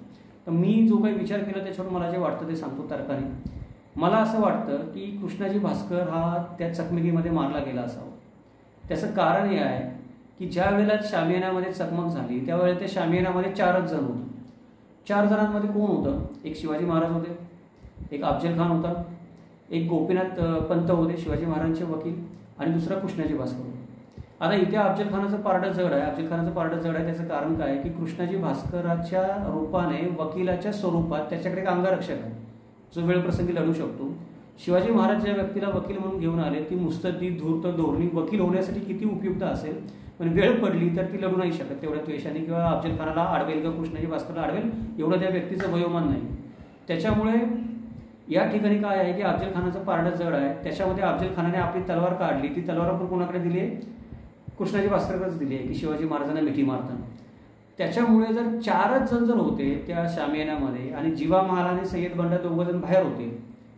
तर मी जो काही विचार केला त्याच्यावरून मला जे वाटतं ते सांगतो तर्काने. मला असं वाटतं की कृष्णाजी भास्कर हा त्या चकमकीमध्ये मारला गेला असावा. त्याचं कारण हे आहे की ज्या वेळेला शामियानामध्ये चकमक झाली त्यावेळेला त्या शामियानामध्ये 4च जण होते. 4 जणांमध्ये कोण होतं? एक शिवाजी महाराज होते, एक अफजल खान होता, एक गोपीनाथ पंत होते शिवाजी महाराजांचे वकील, आणि दुसरा कृष्णाजी भास्कर होता. आता इथे अफजल खानाचं पारडं जड आहे. अफजल खानाचं पारडं जड आहे त्याचं कारण काय की कृष्णाजी भास्कराच्या रूपाने वकिलाच्या स्वरूपात त्याच्याकडे एक अंगरक्षक आहे जो वेळप्रसंगी लढू शकतो. शिवाजी महाराज ज्या व्यक्तीला वकील म्हणून घेऊन आले ती मुत्सद्दी धूर्त धोरणी वकील होण्यासाठी किती उपयुक्त असेल, पण वेळ पडली तर ती लढू नाही शकत तेवढ्या द्वेषाने, किंवा अफजल खानाला अडवेल किंवा कृष्णाजी भास्करला अडवेल एवढं त्या व्यक्तीचं वयोमान नाही. त्याच्यामुळे या ठिकाणी काय आहे की अफजल खानाचं पारडं जड आहे. त्याच्यामध्ये अफजल खानाने आपली तलवार काढली, ती तलवार आपण कोणाकडे दिली आहे? कृष्णाजी भास्करकडेच दिली आहे की शिवाजी महाराजांना मिठी मारताना. त्याच्यामुळे जर 4च जण जर होते त्या शामियानामध्ये आणि जीवा महाल आणि सय्यद बंडा 2 जण बाहेर होते,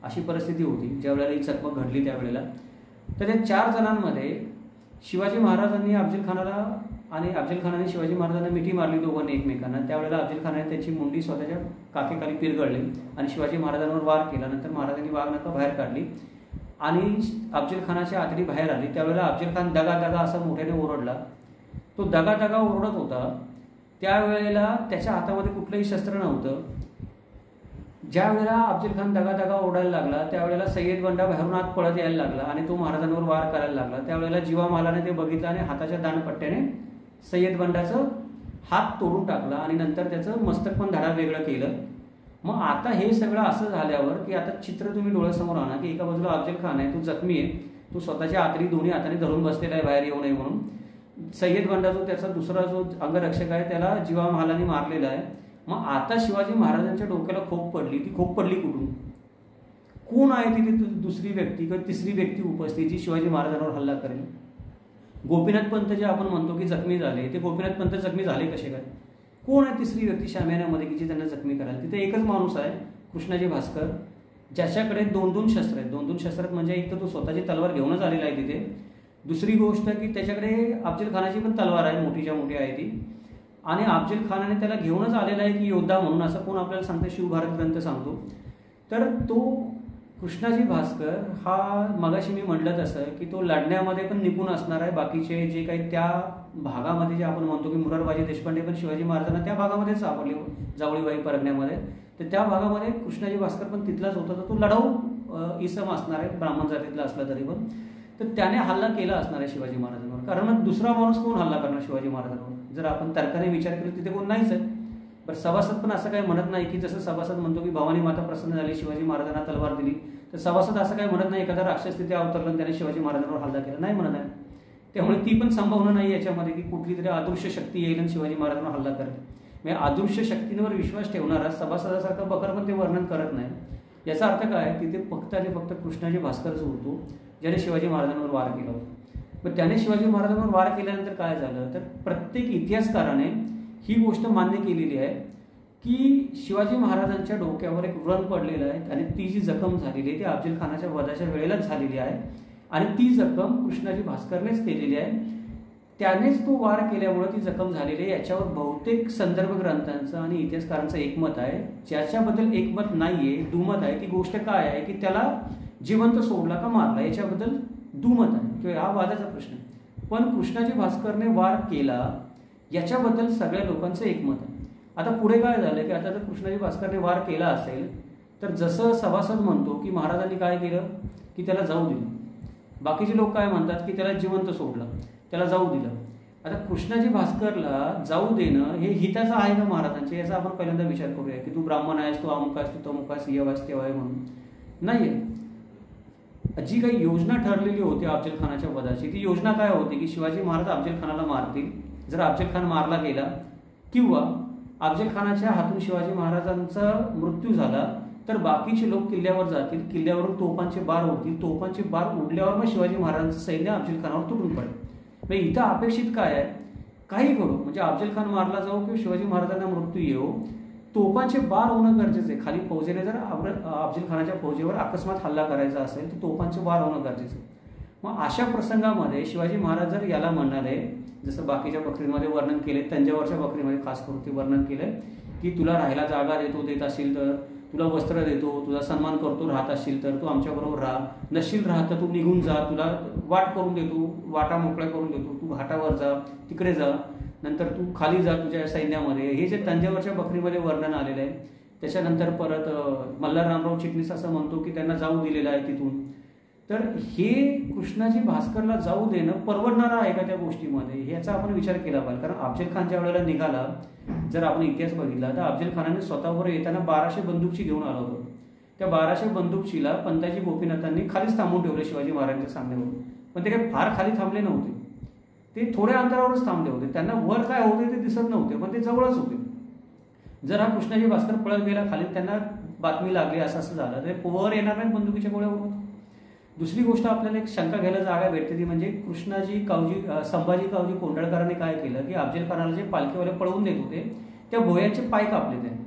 अशी परिस्थिती होती ज्या वेळेला ही चकमक घडली त्यावेळेला. तर त्या 4 जणांमध्ये शिवाजी महाराजांनी अफजल खानाला आणि अफजल खानाने शिवाजी महाराजांना मिठी मारली दोघांनी एकमेकांना. त्यावेळेला अफजल खानाने त्याची मुंडी स्वतःच्या काखेखाली पिरगळली आणि शिवाजी महाराजांवर वार केला. नंतर महाराजांनी वाघनखा बाहेर काढली आणि अफजल खानाची आतडी बाहेर आली. त्यावेळेला अफजल खान दगा दगा असं मोठ्याने ओरडला. तो दगा दगा ओरडत होता त्यावेळेला त्याच्या हातामध्ये कुठलंही शस्त्र नव्हतं. ज्या वेळेला अफजल खान दगा दगा ओरडायला लागला त्यावेळेला सय्यद बंडा बाहेरून आत पळत यायला लागला आणि तो महाराजांवर वार करायला लागला. त्यावेळेला जीवा महालाने ते बघितलं आणि हाताच्या दानपट्ट्याने सय्यद बंडाचं हात तोडून टाकला आणि नंतर त्याचं मस्तक पण धडा वेगळं केलं. मग आता हे सगळं असं झाल्यावर की आता चित्र तुम्ही डोळ्यासमोर आणा की एका बाजूला अफजल खान आहे, तो जखमी आहे, तो स्वतःच्या आतडी दोन्ही हाताने धरून बसलेला आहे बाहेर येऊ नये म्हणून. सय्यद बंडा जो त्याचा दुसरा जो अंगरक्षक आहे त्याला जीवा महालाने मारलेला आहे. मग आता शिवाजी महाराजांच्या डोक्याला खोप पडली. ती खोप पडली कुठून? कोण आहे तिथे दुसरी व्यक्ती किंवा तिसरी व्यक्ती उपस्थित जी शिवाजी महाराजांवर हल्ला करेल? गोपीनाथ पंत जे आपण म्हणतो की जखमी झाले, ते गोपीनाथ पंत जखमी झाले कसे काय? कोण आहे तिसरी व्यक्ती शामियानामध्ये की जी त्यांना जखमी करायला? तिथे एकच माणूस आहे कृष्णाजी भास्कर, ज्याच्याकडे 2 शस्त्र आहेत. 2 शस्त्र म्हणजे एक तर तो स्वतःची तलवार घेऊनच आलेला आहे तिथे. दुसरी गोष्ट की त्याच्याकडे अफजल खानाची पण तलवार आहे, मोठीच्या मोठी आहे ती, आणि अफजल खानाने त्याला घेऊनच आलेला आहे की योद्धा म्हणून. असं कोण आपल्याला सांगतं? शिवभारत ग्रंथ सांगतो. तर तो कृष्णाजी भास्कर हा मगाशी मी म्हटलं तसं की तो लढण्यामध्ये पण निपुण असणार आहे. बाकीचे जे काही त्या भागामध्ये जे आपण म्हणतो की मुरारबाजी देशपांडे पण शिवाजी महाराजांना त्या भागामध्येच सापडले, जावळीबाई परगण्यामध्ये. तर त्या भागामध्ये कृष्णाजी भास्कर पण तिथलाच होता. तर तो लढाऊ इसम असणार आहे, ब्राह्मण जातीतला असला तरी पण. तर त्याने हल्ला केला असणार आहे शिवाजी महाराजांवर. कारण मग दुसरा माणूस कोण हल्ला करणार शिवाजी महाराजांवर? जर आपण तर्काने विचार केला तिथे कोण नाहीच आहे. पण सभासद पण असं काही म्हणत नाही की जसं सभासद म्हणतो की भवानी माता प्रसन्न झाली, शिवाजी महाराजांना तलवार दिली, तर सभासद असं काही म्हणत नाही एखादा राक्षस तिथे अवतरला आणि त्याने शिवाजी महाराजांवर हल्ला केला, नाही म्हणत आहे. त्यामुळे ती पण संभावना नाही याच्यामध्ये की कुठली तरी अदृश्य शक्ती येईल आणि शिवाजी महाराजांवर हल्ला करेल. म्हणजे अदृश्य शक्तींवर विश्वास ठेवणारा सभासदासारखा बकर पण ते वर्णन करत नाही. याचा अर्थ काय? तिथे फक्त आणि फक्त कृष्णाजी भास्करच होतो ज्याने शिवाजी महाराजांवर वार केला होता. पण त्याने शिवाजी महाराजांवर वार केल्यानंतर काय झालं तर प्रत्येक इतिहासकाराने ही गोष्ट मान्य केलेली आहे की शिवाजी महाराजांच्या डोक्यावर एक व्रण पडलेलं आहे आणि ती जी जखम झालेली आहे ती अफजल खानाच्या वधाच्या वेळेलाच झालेली आहे आणि ती जखम कृष्णाजी भास्करनेच केलेली आहे. त्यानेच तो वार केल्यामुळे ती जखम झालेली आहे. याच्यावर बहुतेक संदर्भ ग्रंथांचं आणि इतिहासकारांचं एकमत आहे. ज्याच्याबद्दल एकमत नाहीये, दुमत आहे, ती गोष्ट काय आहे की त्याला जिवंत सोडला का मारला, याच्याबद्दल दुमत आहे किंवा हा वादाचा प्रश्न. पण कृष्णाजी भास्करने वार केला याच्याबद्दल सगळ्या लोकांचं एकमत आहे. आता पुढे काय झालं की आता जर कृष्णाजी भास्करने वार केला असेल तर जसं सभासद म्हणतो की महाराजांनी काय केलं की त्याला जाऊ दिलं, बाकीचे लोक काय म्हणतात की त्याला जिवंत सोडलं, त्याला जाऊ दिलं. आता कृष्णाजी भास्करला जाऊ देणं हे हिताचं आहे का महाराजांचे, याचा आपण पहिल्यांदा विचार करूया की तू ब्राह्मण आहेस, तू अमुक आहेस, तू तमुक आहेस, येव आहेस, तेव्हा आहे म्हणून नाहीये. जी काही योजना ठरलेली होती अफजल खानाच्या वधाची, ती योजना काय होती की शिवाजी महाराज अफजल खानाला मारतील. जर अफजल खान मारला गेला किंवा अफजल खानाच्या हातून शिवाजी महाराजांचा मृत्यू झाला तर बाकीचे लोक किल्ल्यावर जातील, किल्ल्यावरून तोफांचे बार उडतील, तोफांचे बार उडल्यावर मग शिवाजी महाराजांचं सैन्य अफजल खानावर तुटून पडेल. मग इथं अपेक्षित काय आहे, काही घडो म्हणजे अफजल खान मारला जाऊ किंवा शिवाजी महाराजांना मृत्यू येऊ, तोफांचे बार होणं गरजेचं आहे. खाली फौजेने जर अफजल खानाच्या फौजेवर अकस्मात हल्ला करायचा असेल तर तोफांचे बार होणं गरजेचं आहे. मग अशा प्रसंगामध्ये शिवाजी महाराज जर याला म्हणाले, जसं बाकीच्या बकरीमध्ये वर्णन केले, तंजावरच्या बकरीमध्ये खास करून ते वर्णन केलंय की तुला राहायला जागा देतो, देत असेल तर, तुला वस्त्र देतो, तुझा सन्मान करतो, राहत असशील तर तू आमच्याबरोबर राहा, नशील राहत तर तू निघून जा, तुला वाट करून देतो, वाटा मोकळ्या करून देतो, तू घाटावर जा, तिकडे जा, नंतर तू खाली जा तुझ्या सैन्यामध्ये. हे जे तंजावरच्या बकरीमध्ये वर्णन आलेलं आहे. त्याच्यानंतर परत मल्हार रामराव चिटणीस असं म्हणतो की त्यांना जाऊ दिलेलं आहे तिथून. तर हे कृष्णाजी भास्करला जाऊ देणं परवडणारं आहे का त्या गोष्टीमध्ये, याचा आपण विचार केला पाहिजे. कारण अफजल खान ज्या वेळेला निघाला, जर आपण इतिहास बघितला तर अफजल खानाने स्वतःवर येताना 1200 बंदूकची घेऊन आला होता. त्या 1200 बंदूकचीला पंताजी गोपीनाथांनी खालीच थांबून ठेवले शिवाजी महाराजांच्या सामन्यावर. पण ते काही फार खाली थांबले नव्हते, ते थोड्या अंतरावरच थांबले होते. त्यांना वर काय होते ते दिसत नव्हते, पण ते जवळच होते. जर हा कृष्णाजी भास्कर पळत गेला खाली, त्यांना बातमी लागली असं असं झालं, तर वर येणार नाही बंदुकीच्या गोळ्यावर. दुसरी गोष्ट आपल्याला एक शंका घ्यायला जागा भेटते ती म्हणजे संभाजी कावजी कोंढाळकरांनी काय केलं की अफजल खानाला जे पालखीवाले पळवून देत होते त्या भोयांचे पाय कापले. त्यांनी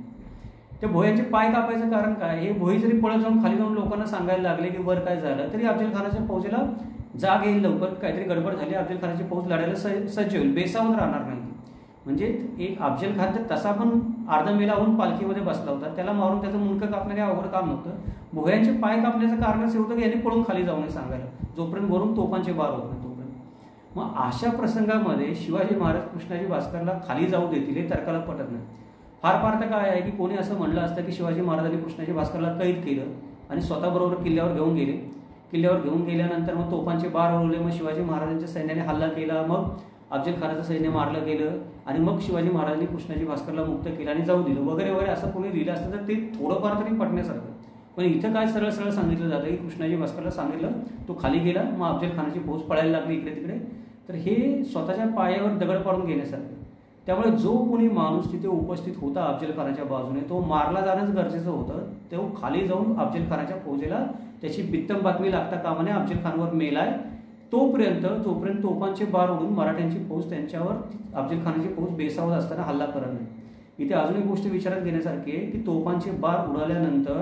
त्या भोयांचे पाय कापायचं कारण काय, हे भोई जरी पळत जाऊन खाली जाऊन लोकांना सांगायला लागले की वर काय झालं, तरी अफजल खानाच्या फौजेला जाग येईल लवकर, काहीतरी गडबड झाली, अफजल खानाची फौज लढायला सज्ज होईल, बेसावत राहणार नाही. म्हणजे एक अफजल खान तर तसा पण अर्धमेला होऊन पालखीमध्ये बसला होता, त्याला मारून त्याचं मुंडकं कापणं काही अवघड काम नव्हतं. भोयांचे पाय कापण्याचं कारणच होतं की यांनी पळून खाली जाऊ नये सांगायला, जोपर्यंत वरून तोफांचे बार होत नाही तोपर्यंत. मग अशा प्रसंगामध्ये शिवाजी महाराज कृष्णाजी भास्करला खाली जाऊ देतील हे तर्काला पटत नाही. फार फार तर काय आहे की कोणी असं म्हणलं असतं की शिवाजी महाराजांनी कृष्णाजी भास्करला कैद केलं आणि स्वतःबरोबर किल्ल्यावर घेऊन गेले. किल्ल्यावर घेऊन गेल्यानंतर मग तोफांचे बार उडवले, मग शिवाजी महाराजांच्या सैन्याने हल्ला केला, मग अफजल खानाचं सैन्य मारलं गेलं आणि मग शिवाजी महाराजांनी कृष्णाजी भास्करला मुक्त केलं आणि जाऊ दिलं वगैरे वगैरे असं कोणी लिहिलं असतं तर ते थोडंफार तरी पटण्यासारखं. पण इथं काय सरळ सरळ सांगितलं जातं की कृष्णाजी भास्करला सांगितलं, तो खाली गेला, मग अफजल खानाची फौज पळायला लागली इकडे तिकडे. तर हे स्वतःच्या पायावर दगड पाडून घेण्यासारखं. त्यामुळे जो कोणी माणूस तिथे उपस्थित होता अफजल खानाच्या बाजूने तो मारला जाणंच गरजेचं होतं. तो खाली जाऊन अफजल खानाच्या फौजेला त्याची बित्तम बातमी लागता कामाने अफजल खानवर मेलाय जोपर्यंत तोफांचे बार उडून मराठ्यांची फौज त्यांच्यावर अफजल खानाची फौज बेसावत असताना हल्ला करत नाही. इथे अजून एक गोष्ट विचारात घेण्यासारखी आहे की तोफांचे बार उडाल्यानंतर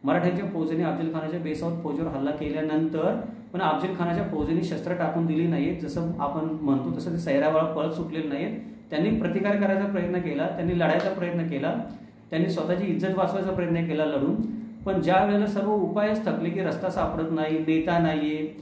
मराठ्यांच्या फौजेने अफजल खानाच्या बेसावत फौजेवर हल्ला केल्यानंतर पण अफजल खानाच्या फौजेने शस्त्र टाकून दिली नाहीत, जसं आपण म्हणतो तसं ते सैरावाळा पळत सुटलेले नाहीत. त्यांनी प्रतिकार करायचा प्रयत्न केला, त्यांनी लढायचा प्रयत्न केला, त्यांनी स्वतःची इज्जत वाचवायचा प्रयत्न केला लढून. पण ज्या वेळेला सर्व उपायच थकले की रस्ता सापडत नाही, नेता नाहीये,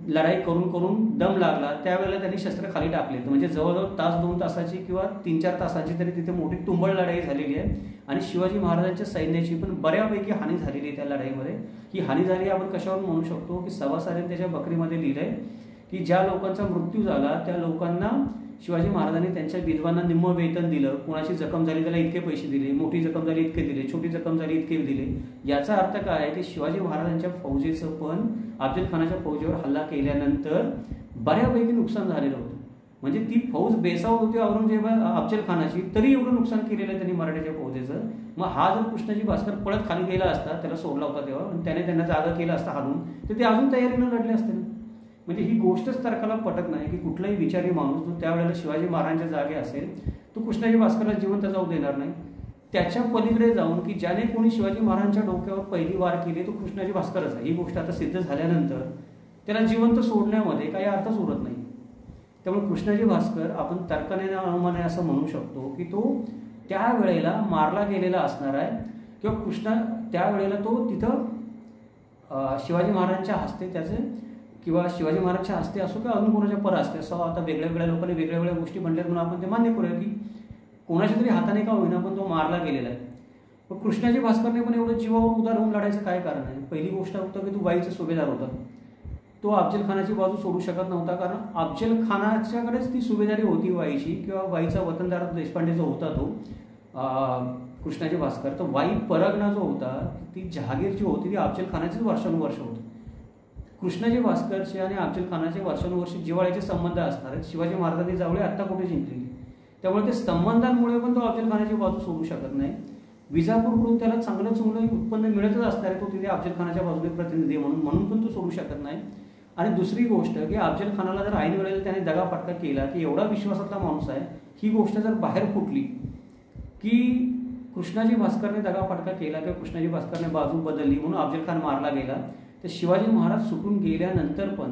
लढाई करून करून दम लागला, त्यावेळेला त्यांनी शस्त्र खाली टाकले. म्हणजे जवळजवळ तास 2 तासाची किंवा 3-4 तासाची तरी तिथे मोठी तुंबळ लढाई झालेली आहे आणि शिवाजी महाराजांच्या सैन्याची पण बऱ्यापैकी हानी झालेली आहे त्या लढाईमध्ये. ही हानी झाली आपण कशावर म्हणू शकतो की सभासदांनी त्याच्या बकरीमध्ये लिहिलंय की ज्या लोकांचा मृत्यू झाला त्या लोकांना शिवाजी महाराजांनी त्यांच्या विधवांना निम्म वेतन दिलं, कोणाची जखम झाली त्याला इतके पैसे दिले, मोठी जखम झाली इतके दिले, छोटी जखम झाली इतके दिले. याचा अर्थ काय आहे की शिवाजी महाराजांच्या फौजेचं पण अफजल खानाच्या फौजेवर हल्ला केल्यानंतर बऱ्यापैकी नुकसान झालेलं होतं. म्हणजे ती फौज बेसावत होती औरंगजेब अफजल खानाची, तरी एवढं नुकसान केलेलं आहे त्यांनी मराठ्याच्या फौजेचं. मग हा जर कृष्णाजी भास्कर पळत खाली गेला असता, त्याला सोडला होता तेव्हा, आणि त्याने त्यांना जागा केला असता हारून, तर ते अजून तयारीनं लढले असते ना. म्हणजे ही गोष्टच तर्काला पटत नाही की कुठलाही विचारी माणूस जो त्यावेळेला शिवाजी महाराजांच्या जागे असेल तो कृष्णाजी भास्करला जिवंत जाऊ देणार नाही. त्याच्या पलीकडे जाऊन की ज्याने कोणी शिवाजी महाराजांच्या डोक्यावर पहिली वार केली तो कृष्णाजी भास्करच आहे. ही गोष्ट आता सिद्ध झाल्यानंतर त्याला जिवंत सोडण्यामध्ये काही अर्थच उरत नाही. त्यामुळे कृष्णाजी भास्कर आपण तर्काने अनुमाने असं म्हणू शकतो की तो त्यावेळेला मारला गेलेला असणार आहे किंवा त्यावेळेला तो तिथं शिवाजी महाराजांच्या हस्ते त्याचे किंवा शिवाजी महाराजांच्या हस्ते असो किंवा अजून कोणाच्या पर हस्ते असो, आता वेगळ्या वेगळ्या लोकांनी वेगळ्या वेगळ्या गोष्टी म्हणल्यात म्हणून आपण ते मान्य करूया की कोणाच्या तरी हाताने का होईना पण तो मारला गेलेला आहे. पण कृष्णाजी भास्करने पण एवढं जीवावर उदार होऊन लढायचं काय कारण आहे? पहिली गोष्ट होतं की तो वाईचा सुभेदार होता, तो अफजल खानाची बाजू सोडू शकत नव्हता, कारण अफजल खानाच्याकडेच ती सुभेदारी होती वाईची, किंवा वाईचा वतनदार देशपांडे जो होता तो कृष्णाजी भास्कर, तर वाई परगणा जो होता ती जहागीर जी होती ती अफजल खानाचीच वर्षानुवर्ष होती. कृष्णाजी भास्करचे आणि अफजल खानाचे वर्षानुवर्षी जिव्हाळ्याचे संबंध असणार आहेत. शिवाजी महाराजांनी जावळे आत्ता कुठे जिंकलेली, त्यामुळे ते संबंधांमुळे पण तो अफजल खानाची बाजू सोडू शकत नाही. विजापूरकडून त्याला चांगलं उत्पन्न मिळतच असणार आहे, तो तिथे अफजल खानाच्या बाजूने प्रतिनिधी म्हणून पण तो सोडू शकत नाही. आणि दुसरी गोष्ट की अफजल खानाला जर ऐन वेळेला त्याने दगाफटका केला की एवढा विश्वासातला माणूस आहे, ही गोष्ट जर बाहेर फुटली की कृष्णाजी भास्करने दगाफटका केला किंवा कृष्णाजी भास्करने बाजू बदलली म्हणून अफजल खान मारला गेला, तर शिवाजी महाराज सुटून गेल्यानंतर पण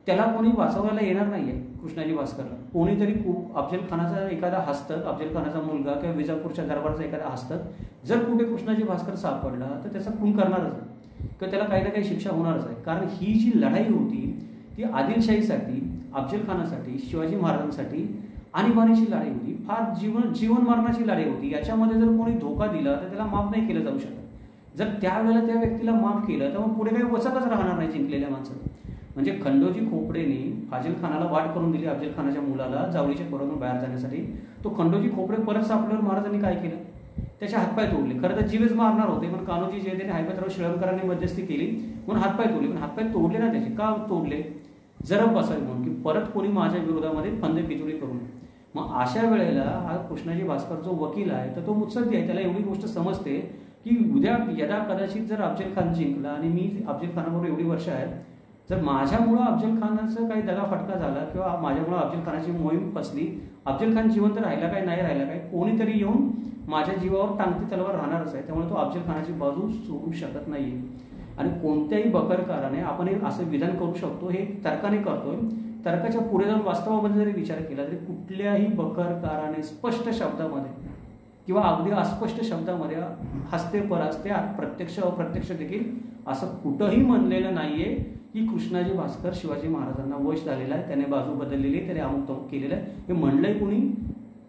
त्याला कोणी वाचवायला येणार नाहीये. कृष्णाजी भास्करला कोणीतरी अफजल खानाचा एखादा हस्तक, अफजल खानाचा मुलगा किंवा विजापूरच्या दरबारचा एखादा हस्तक जर कुठे कृष्णाजी भास्कर सापडला तर त्याचा खून करणारच आहे किंवा त्याला काही ना काही शिक्षा होणारच आहे. कारण ही जी लढाई होती ती आदिलशाहीसाठी, अफजल खानासाठी, शिवाजी महाराजांसाठी आणीबाणीची लढाई होती. फार जीवन मरणाची लढाई होती. याच्यामध्ये जर कोणी धोका दिला तर त्याला माफ नाही केलं जाऊ शकत. जर त्यावेळेला त्या व्यक्तीला माफ केलं तर मग पुढे काही वचकच राहणार नाही जिंकलेल्या माणसाला. म्हणजे खंडोजी खोपडेने फाजिल खानाला वाट करून दिली अफजल खानाच्या मुलाला जावळीच्या कोरातून बाहेर जाण्यासाठी. तो खंडोजी खोपडे परत सापडल्यावर महाराजांनी काय केलं? त्याचे हातपाय तोडले. खरं तर जीवच मारणार होते, पण कान्होजी जे त्याने हैबतराव शिळंकरांनी मध्यस्थी केली म्हणून हातपाय तोडले. पण हातपाय तोडले ना त्याचे, का तोडले? जरब बसावे म्हणून, की परत कोणी माझ्या विरोधामध्ये फंद पितुरी करून. मग अशा वेळेला हा कृष्णाजी भास्कर जो वकील आहे तर तो मुत्सद्दी आहे. त्याला एवढी गोष्ट समजते की उद्या यदा कदाचित जर अफजल खान जिंकला आणि मी अफजल खानाबरोबर एवढी वर्ष आहेत, जर माझ्यामुळं अफजल खानाचं काही दगाफटका झाला किंवा माझ्यामुळं अफजल खानाची मोहीम फसली, अफजल खान जिवंत राहिला काय नाही राहिला काय, कोणीतरी येऊन माझ्या जीवावर टांगती तलवार राहणारच आहे. त्यामुळे तो अफजल खानाची बाजू सोडू शकत नाहीये. आणि कोणत्याही बकरकाराने आपण हे असं विधान करू शकतो, हे तर्काने करतोय. तर्काच्या पुढे जाऊन वास्तवामध्ये जरी विचार केला तरी कुठल्याही बकरकाराने स्पष्ट शब्दामध्ये किंवा अगदी अस्पष्ट शब्दामध्ये हस्ते परहस्ते प्रत्यक्ष अप्रत्यक्ष देखील असं कुठंही म्हणलेलं नाहीये की कृष्णाजी भास्कर शिवाजी महाराजांना वश झालेला आहे, त्याने बाजू बदललेली आहे, त्याने अमुक तमुक केलेलं आहे. हे म्हणलंय कुणी?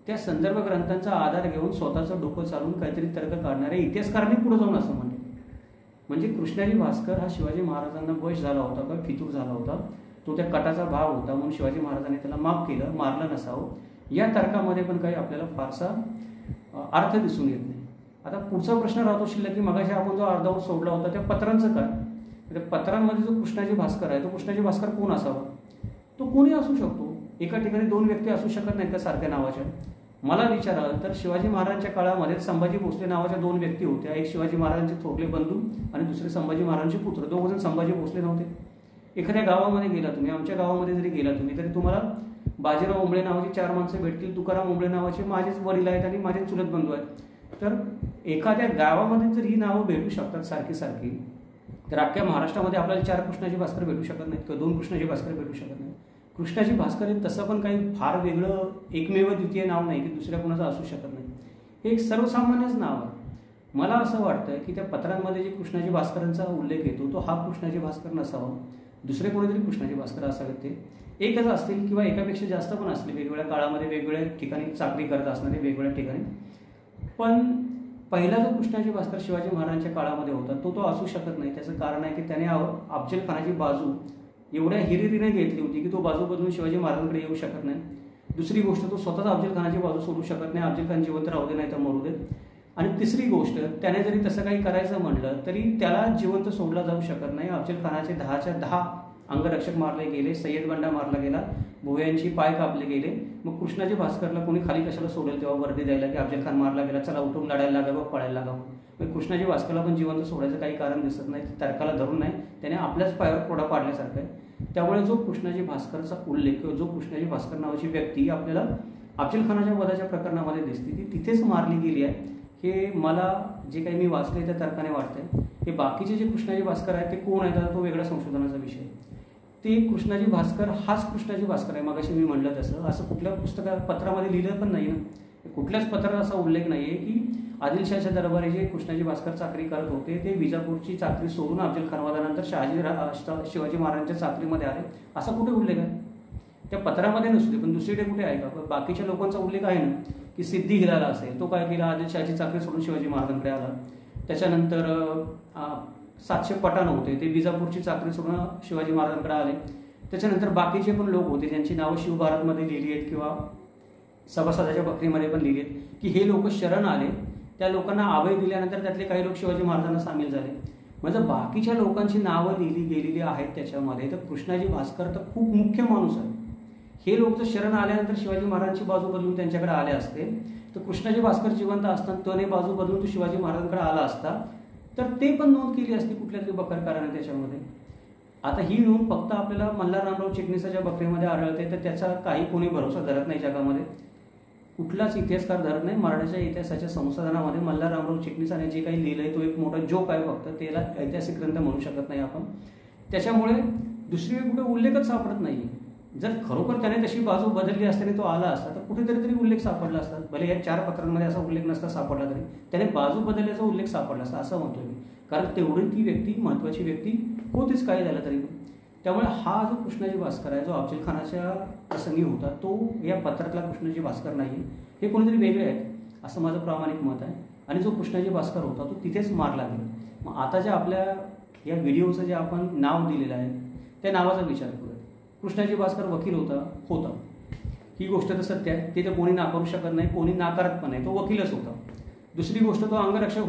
त्या संदर्भ ग्रंथांचा आधार घेऊन स्वतःचं डोकं चालून काहीतरी तर्क काढणारे इतिहासकारांनी पुढे जाऊन असं म्हणले. म्हणजे कृष्णाजी भास्कर हा शिवाजी महाराजांना वश झाला होता का फितूर झाला होता, तो त्या कटाचा भाग होता म्हणून शिवाजी महाराजांनी त्याला माफ केलं, मारलं नसावं, या तर्कामध्ये पण काही आपल्याला फारसा अर्थ दिसून येत नाही. आता पुढचा प्रश्न राहतो शिल्लक की मगाशी आपण जो अर्धवट सोडला होता त्या पत्रांचं काय? त्या पत्रांमध्ये जो कृष्णाजी भास्कर आहे तो कृष्णाजी भास्कर कोण असावा? तो कोणी असू शकतो. एका ठिकाणी दोन व्यक्ती असू शकत नाहीत का सारख्या नावाच्या? मला विचाराल तर शिवाजी महाराजांच्या काळामध्ये संभाजी भोसले नावाच्या दोन व्यक्ती होत्या. एक शिवाजी महाराजांचे थोरले बंधू आणि दुसरे संभाजी महाराजांचे पुत्र. दोघजण संभाजी भोसले नव्हते. एखाद्या गावामध्ये गेला तुम्ही, आमच्या गावामध्ये जरी गेला तुम्ही, तरी तुम्हाला बाजीराव उंबळे नावाची 4 माणसं भेटतील. तुकाराम उंबळे नावाचे माझेच वडील आहेत आणि माझे चुलत बंधू आहेत. तर एखाद्या गावामध्ये जर ही नावं भेटू शकतात सारखी सारखी, तर अख्ख्या महाराष्ट्रामध्ये आपल्याला 4 कृष्णाजी भास्कर भेटू शकत नाहीत किंवा 2 कृष्णाजी भास्कर भेटू शकत नाही. कृष्णाजी भास्कर हे तसं पण काही फार वेगळं एकमेव द्वितीय नाव नाही की दुसऱ्या कोणाचं असू शकत नाही. हे एक सर्वसामान्यच नाव आहे. मला असं वाटतं की त्या पत्रांमध्ये जे कृष्णाजी भास्करांचा उल्लेख येतो तो हा कृष्णाजी भास्कर नसावा, दुसरे कोणीतरी कृष्णाजी भास्कर असावेत. ते एकच असतील किंवा एकापेक्षा जास्त पण असले, वेगवेगळ्या काळामध्ये वेगवेगळ्या ठिकाणी चाकरी करत असणारे वेगवेगळ्या ठिकाणी. पण पहिला जो कृष्णाजी भास्कर शिवाजी महाराजांच्या काळामध्ये होता तो असू शकत नाही. त्याचं कारण आहे की त्याने अफजल खानाची बाजू एवढ्या हिरिरीने घेतली होती की तो बाजू बदलून शिवाजी महाराजांकडे येऊ शकत नाही. दुसरी गोष्ट, तो स्वतःच अफजल खानाची बाजू सोडू शकत नाही, अफजल खान जिवंत राहू दे नाही तर मरू दे. आणि तिसरी गोष्ट, त्याने जरी तसं काही करायचं म्हणलं तरी त्याला जिवंत सोडला जाऊ शकत नाही. अफजल खानाचे 10च्या 10 अंगरक्षक मारले गेले, सय्यद बंडा मारला गेला, भुयांची पाय कापले गेले. मग कृष्णाजी भास्करला कोणी खाली कशाला सोडेल तेव्हा वर्दी द्यायला की अफजल खान मारला गेला, चला उठून लढायला लागावं, पळायला लागावं. मग कृष्णाजी भास्करला पण जिवंत सोडायचं काही कारण दिसत नाही, तर्काला धरून नाही, त्याने आपल्याच पायावर कोडा पाडल्यासारखं आहे. त्यामुळे जो कृष्णाजी भास्करचा उल्लेख किंवा जो कृष्णाजी भास्कर नावाची व्यक्ती आपल्याला अफजल खानाच्या वधाच्या प्रकरणामध्ये दिसते ती तिथेच मारली गेली आहे, हे मला जे काही मी वाचले त्या तर्काने वाटतंय. हे बाकीचे जे कृष्णाजी भास्कर आहेत ते कोण आहेत तो वेगळा संशोधनाचा विषय. ते कृष्णाजी भास्कर हाच कृष्णाजी भास्कर आहे, मगाशी मी म्हटलं तसं. असं कुठल्या पत्रामध्ये लिहिलं पण नाही ना, कुठल्याच पत्रात असा उल्लेख नाही आहे की आदिलशाहच्या दरबारी जे कृष्णाजी भास्कर चाकरी करत होते ते विजापूरची चाकरी सोडून अफजल खान वधानंतर शिवाजी महाराजांच्या चाकरीमध्ये आले, असा कुठे उल्लेख आहे? त्या पत्रामध्ये नसते, पण दुसरीकडे कुठे आहे का? बाकीच्या लोकांचा उल्लेख आहे ना की सिद्धी हिलाला असेल, तो काय केला, आदिलशाहची चाकरी सोडून शिवाजी महाराजांकडे आला. त्याच्यानंतर 700 पठाण होते, ते विजापूरची चाकरी सोडून शिवाजी महाराजांकडे आले. त्याच्यानंतर बाकीचे पण लोक होते ज्यांची नावं शिवभारतमध्ये लिहिली आहेत किंवा सभासदाच्या बकरीमध्ये पण लिहिली आहेत की हे लोक शरण आले, त्या लोकांना अभय दिल्यानंतर त्यातले काही लोक शिवाजी महाराजांना सामील झाले. म्हणजे बाकीच्या लोकांची नावं लिहिली गेलेली आहेत त्याच्यामध्ये, तर कृष्णाजी भास्कर तर खूप मुख्य माणूस आहे. हे लोक जर शरण आल्यानंतर शिवाजी महाराजांची बाजू बदलून त्यांच्याकडे आले असते, तर कृष्णाजी भास्कर जिवंत असताना त्याने बाजू बदलून तो शिवाजी महाराजांकडे आला असता तर ते पण नोंद केली असती कुठल्या तरी बकरकाराने त्याच्यामध्ये. आता ही नोंद फक्त आपल्याला मल्हाररामराव चिटणीसाच्या बकरीमध्ये आढळते, तर त्याचा काही कोणी भरोसा धरत नाही जगामध्ये, कुठलाच इतिहासकार धरत नाही. मराठीच्या इतिहासाच्या संशोधनामध्ये मल्हाररामराव चिटणीसाने जे काही लिहिलंय तो एक मोठा जोक आहे, फक्त त्याला ऐतिहासिक ग्रंथ म्हणू शकत नाही आपण. त्याच्यामुळे दुसरी कुठे उल्लेखच सापडत नाही. जर खरोखर त्याने तशी बाजू बदलली असताना तो आला असता तर कुठेतरी तरी उल्लेख सापडला असता. भले या 4 पत्रांमध्ये असा उल्लेख नसता सापडला तरी त्याने बाजू बदलल्याचा उल्लेख सापडला असता असं म्हणतोय मी, कारण तेवढी ती व्यक्ती महत्वाची व्यक्ती होतीच काय झालं तरी. त्यामुळे हा जो कृष्णाजी भास्कर आहे जो अफजल खानाच्या प्रसंगी होता तो या पत्रातला कृष्णाजी भास्कर नाही, हे कोणीतरी वेगळे आहेत असं माझं प्रामाणिक मत आहे. आणि जो कृष्णाजी भास्कर होता तो तिथेच मारला गेला. मग आता ज्या आपल्या या व्हिडिओचं जे आपण नाव दिलेलं आहे त्या नावाचा विचार करूया. कृष्णाजी भास्कर वकील होता ही गोष्ट तर सत्य आहे, ते तर कोणी नाकारू शकत नाही, कोणी नाकारत पण नाही, तो वकीलच होता. दुसरी गोष्ट, तो अंगरक्षक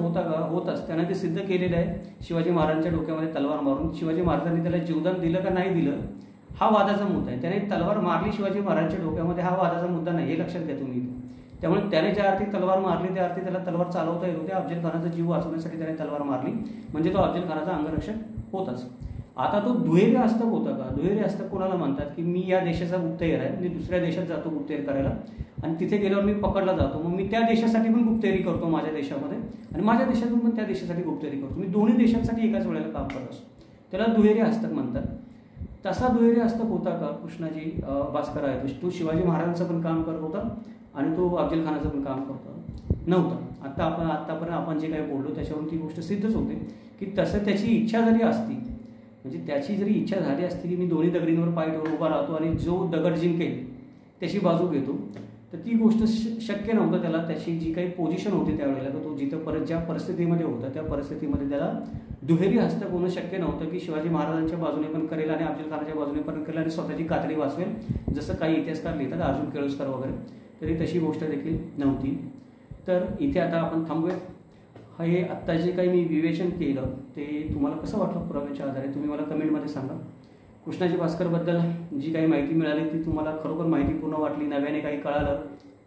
होताच त्याने ते सिद्ध केलेलं आहे शिवाजी महाराजांच्या डोक्यामध्ये तलवार मारून. शिवाजी महाराजांनी त्याला जीवदान दिलं का नाही दिलं हा वादाचा मुद्दा आहे. त्याने तलवार मारली शिवाजी महाराजांच्या डोक्यामध्ये हा वादाचा मुद्दा नाही, हे लक्षात घ्या तुम्ही. त्यामुळे त्याने ज्या अर्थी तलवार मारली त्या अर्थी त्याला तलवार चालवता येत होते. अफजल खानाचा जीव वाचवण्यासाठी त्याने तलवार मारली, म्हणजे तो अफजल खानाचा अंगरक्षक होताच. आता तो दुहेरी हस्तक होता का? दुहेरी हस्तक कोणाला म्हणतात की मी या देशाचा गुप्तहेर आहे, मी दुसऱ्या देशात जातो गुप्तहेर करायला आणि तिथे गेल्यावर मी पकडला जातो, मग मी त्या देशासाठी पण गुप्तहेरी करतो माझ्या देशामध्ये आणि माझ्या देशातून पण त्या देशासाठी गुप्तहेरी करतो. मी दोन्ही देशांसाठी एकाच वेळेला काम करत असतो, त्याला दुहेरी हस्तक म्हणतात. तसा दुहेरी हस्तक होता का कृष्णाजी भास्कर आहे तो शिवाजी महाराजांचं पण काम करत होता आणि तो अफजल खानाचं पण काम करतो नव्हता. आतापर्यंत आपण जे काही बोललो त्याच्यावरून ती गोष्ट सिद्धच होते की तसं त्याची इच्छा जरी असती, म्हणजे त्याची जरी इच्छा झाली असती की मी दोन्ही दगडींवर पाय ठेवून उभा राहतो आणि जो दगड जिंकेल त्याची बाजू घेतो, तर ती गोष्ट शक्य नव्हतं. त्याला त्याची जी काही पोझिशन होती त्यावेळेला तो जिथं ज्या परिस्थितीमध्ये होता त्या परिस्थितीमध्ये त्याला दुहेरी हस्तक होणं शक्य नव्हतं की शिवाजी महाराजांच्या बाजूने पण करेल आणि अफजल खानाच्या बाजूने पण करेल आणि स्वतःची कातडी वाचवेल, जसं काही इतिहासकार लिहितात अर्जुन केळुसकर वगैरे, तरी तशी गोष्ट देखील नव्हती. तर इथे आता आपण थांबूयात. हे आत्ता जे काही मी विवेचन केलं ते तुम्हाला कसं वाटलं पुराव्याच्या आधारे तुम्ही मला कमेंटमध्ये सांगा. कृष्णाजी भास्करबद्दल जी काही माहिती मिळाली ती तुम्हाला खरोखर माहितीपूर्ण वाटली, नव्याने काही कळालं,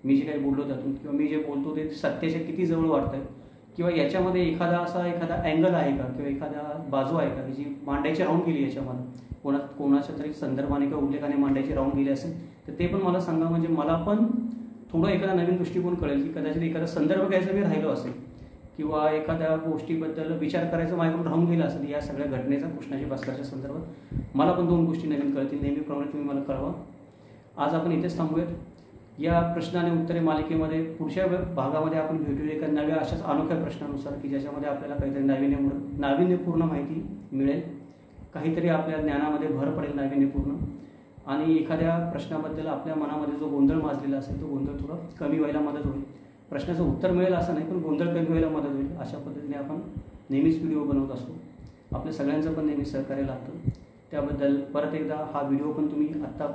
मी जे काही बोललो त्यातून किंवा मी जे बोलतो ते सत्याच्या किती जवळ वाटतंय, किंवा याच्यामध्ये एखादा अँगल आहे का किंवा एखादा बाजू आहे का जी मांडायची राहून गेली याच्यामध्ये कोणाच्या तरी संदर्भाने किंवा उल्लेखाने मांडायची राहून गेली असेल तर ते पण मला सांगा, म्हणजे मला पण थोडं एखादा नवीन दृष्टिकोन कळेल की कदाचित एखादा संदर्भ घ्यायचा मी राहिलो असेल किंवा एखाद्या गोष्टीबद्दल विचार करायचं माझ्याकडून राहून गेला असेल या सगळ्या घटनेचा कृष्णाजी भास्करच्या संदर्भात मला पण 2 गोष्टी नवीन कळतील. नेहमीप्रमाणे तुम्ही मला कळवा. आज आपण इथेच थांबूयात. या प्रश्न आणि उत्तरे मालिकेमध्ये पुढच्या भागामध्ये आपण भेटूया एका नव्या अशाच अनोख्या प्रश्नानुसार की ज्याच्यामध्ये आपल्याला काहीतरी नाविन्यपूर्ण माहिती मिळेल, काहीतरी आपल्या ज्ञानामध्ये भर पडेल नाविन्यपूर्ण, आणि एखाद्या प्रश्नाबद्दल आपल्या मनामध्ये जो गोंधळ माजलेला असेल तो गोंधळ थोडा कमी व्हायला मदत होईल. प्रश्नाचं उत्तर मिळेल असं नाही, पण गोंधळ कमी व्हायला मदत होईल. अशा पद्धतीने आपण नेहमीच व्हिडिओ बनवत असतो. आपल्या सगळ्यांचं पण नेहमी सहकार्य लागतं. त्याबद्दल परत एकदा हा व्हिडिओ पण तुम्ही आत्ता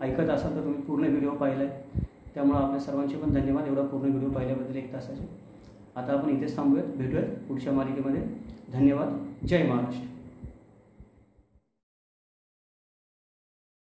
ऐकत असाल तर तुम्ही पूर्ण व्हिडिओ पाहिला आहे, त्यामुळं आपल्या सर्वांचे पण धन्यवाद एवढा पूर्ण व्हिडिओ पाहिल्याबद्दल 1 तासाचे. आता आपण इथेच थांबूयात, भेटूयात पुढच्या मालिकेमध्ये. धन्यवाद. जय महाराष्ट्र.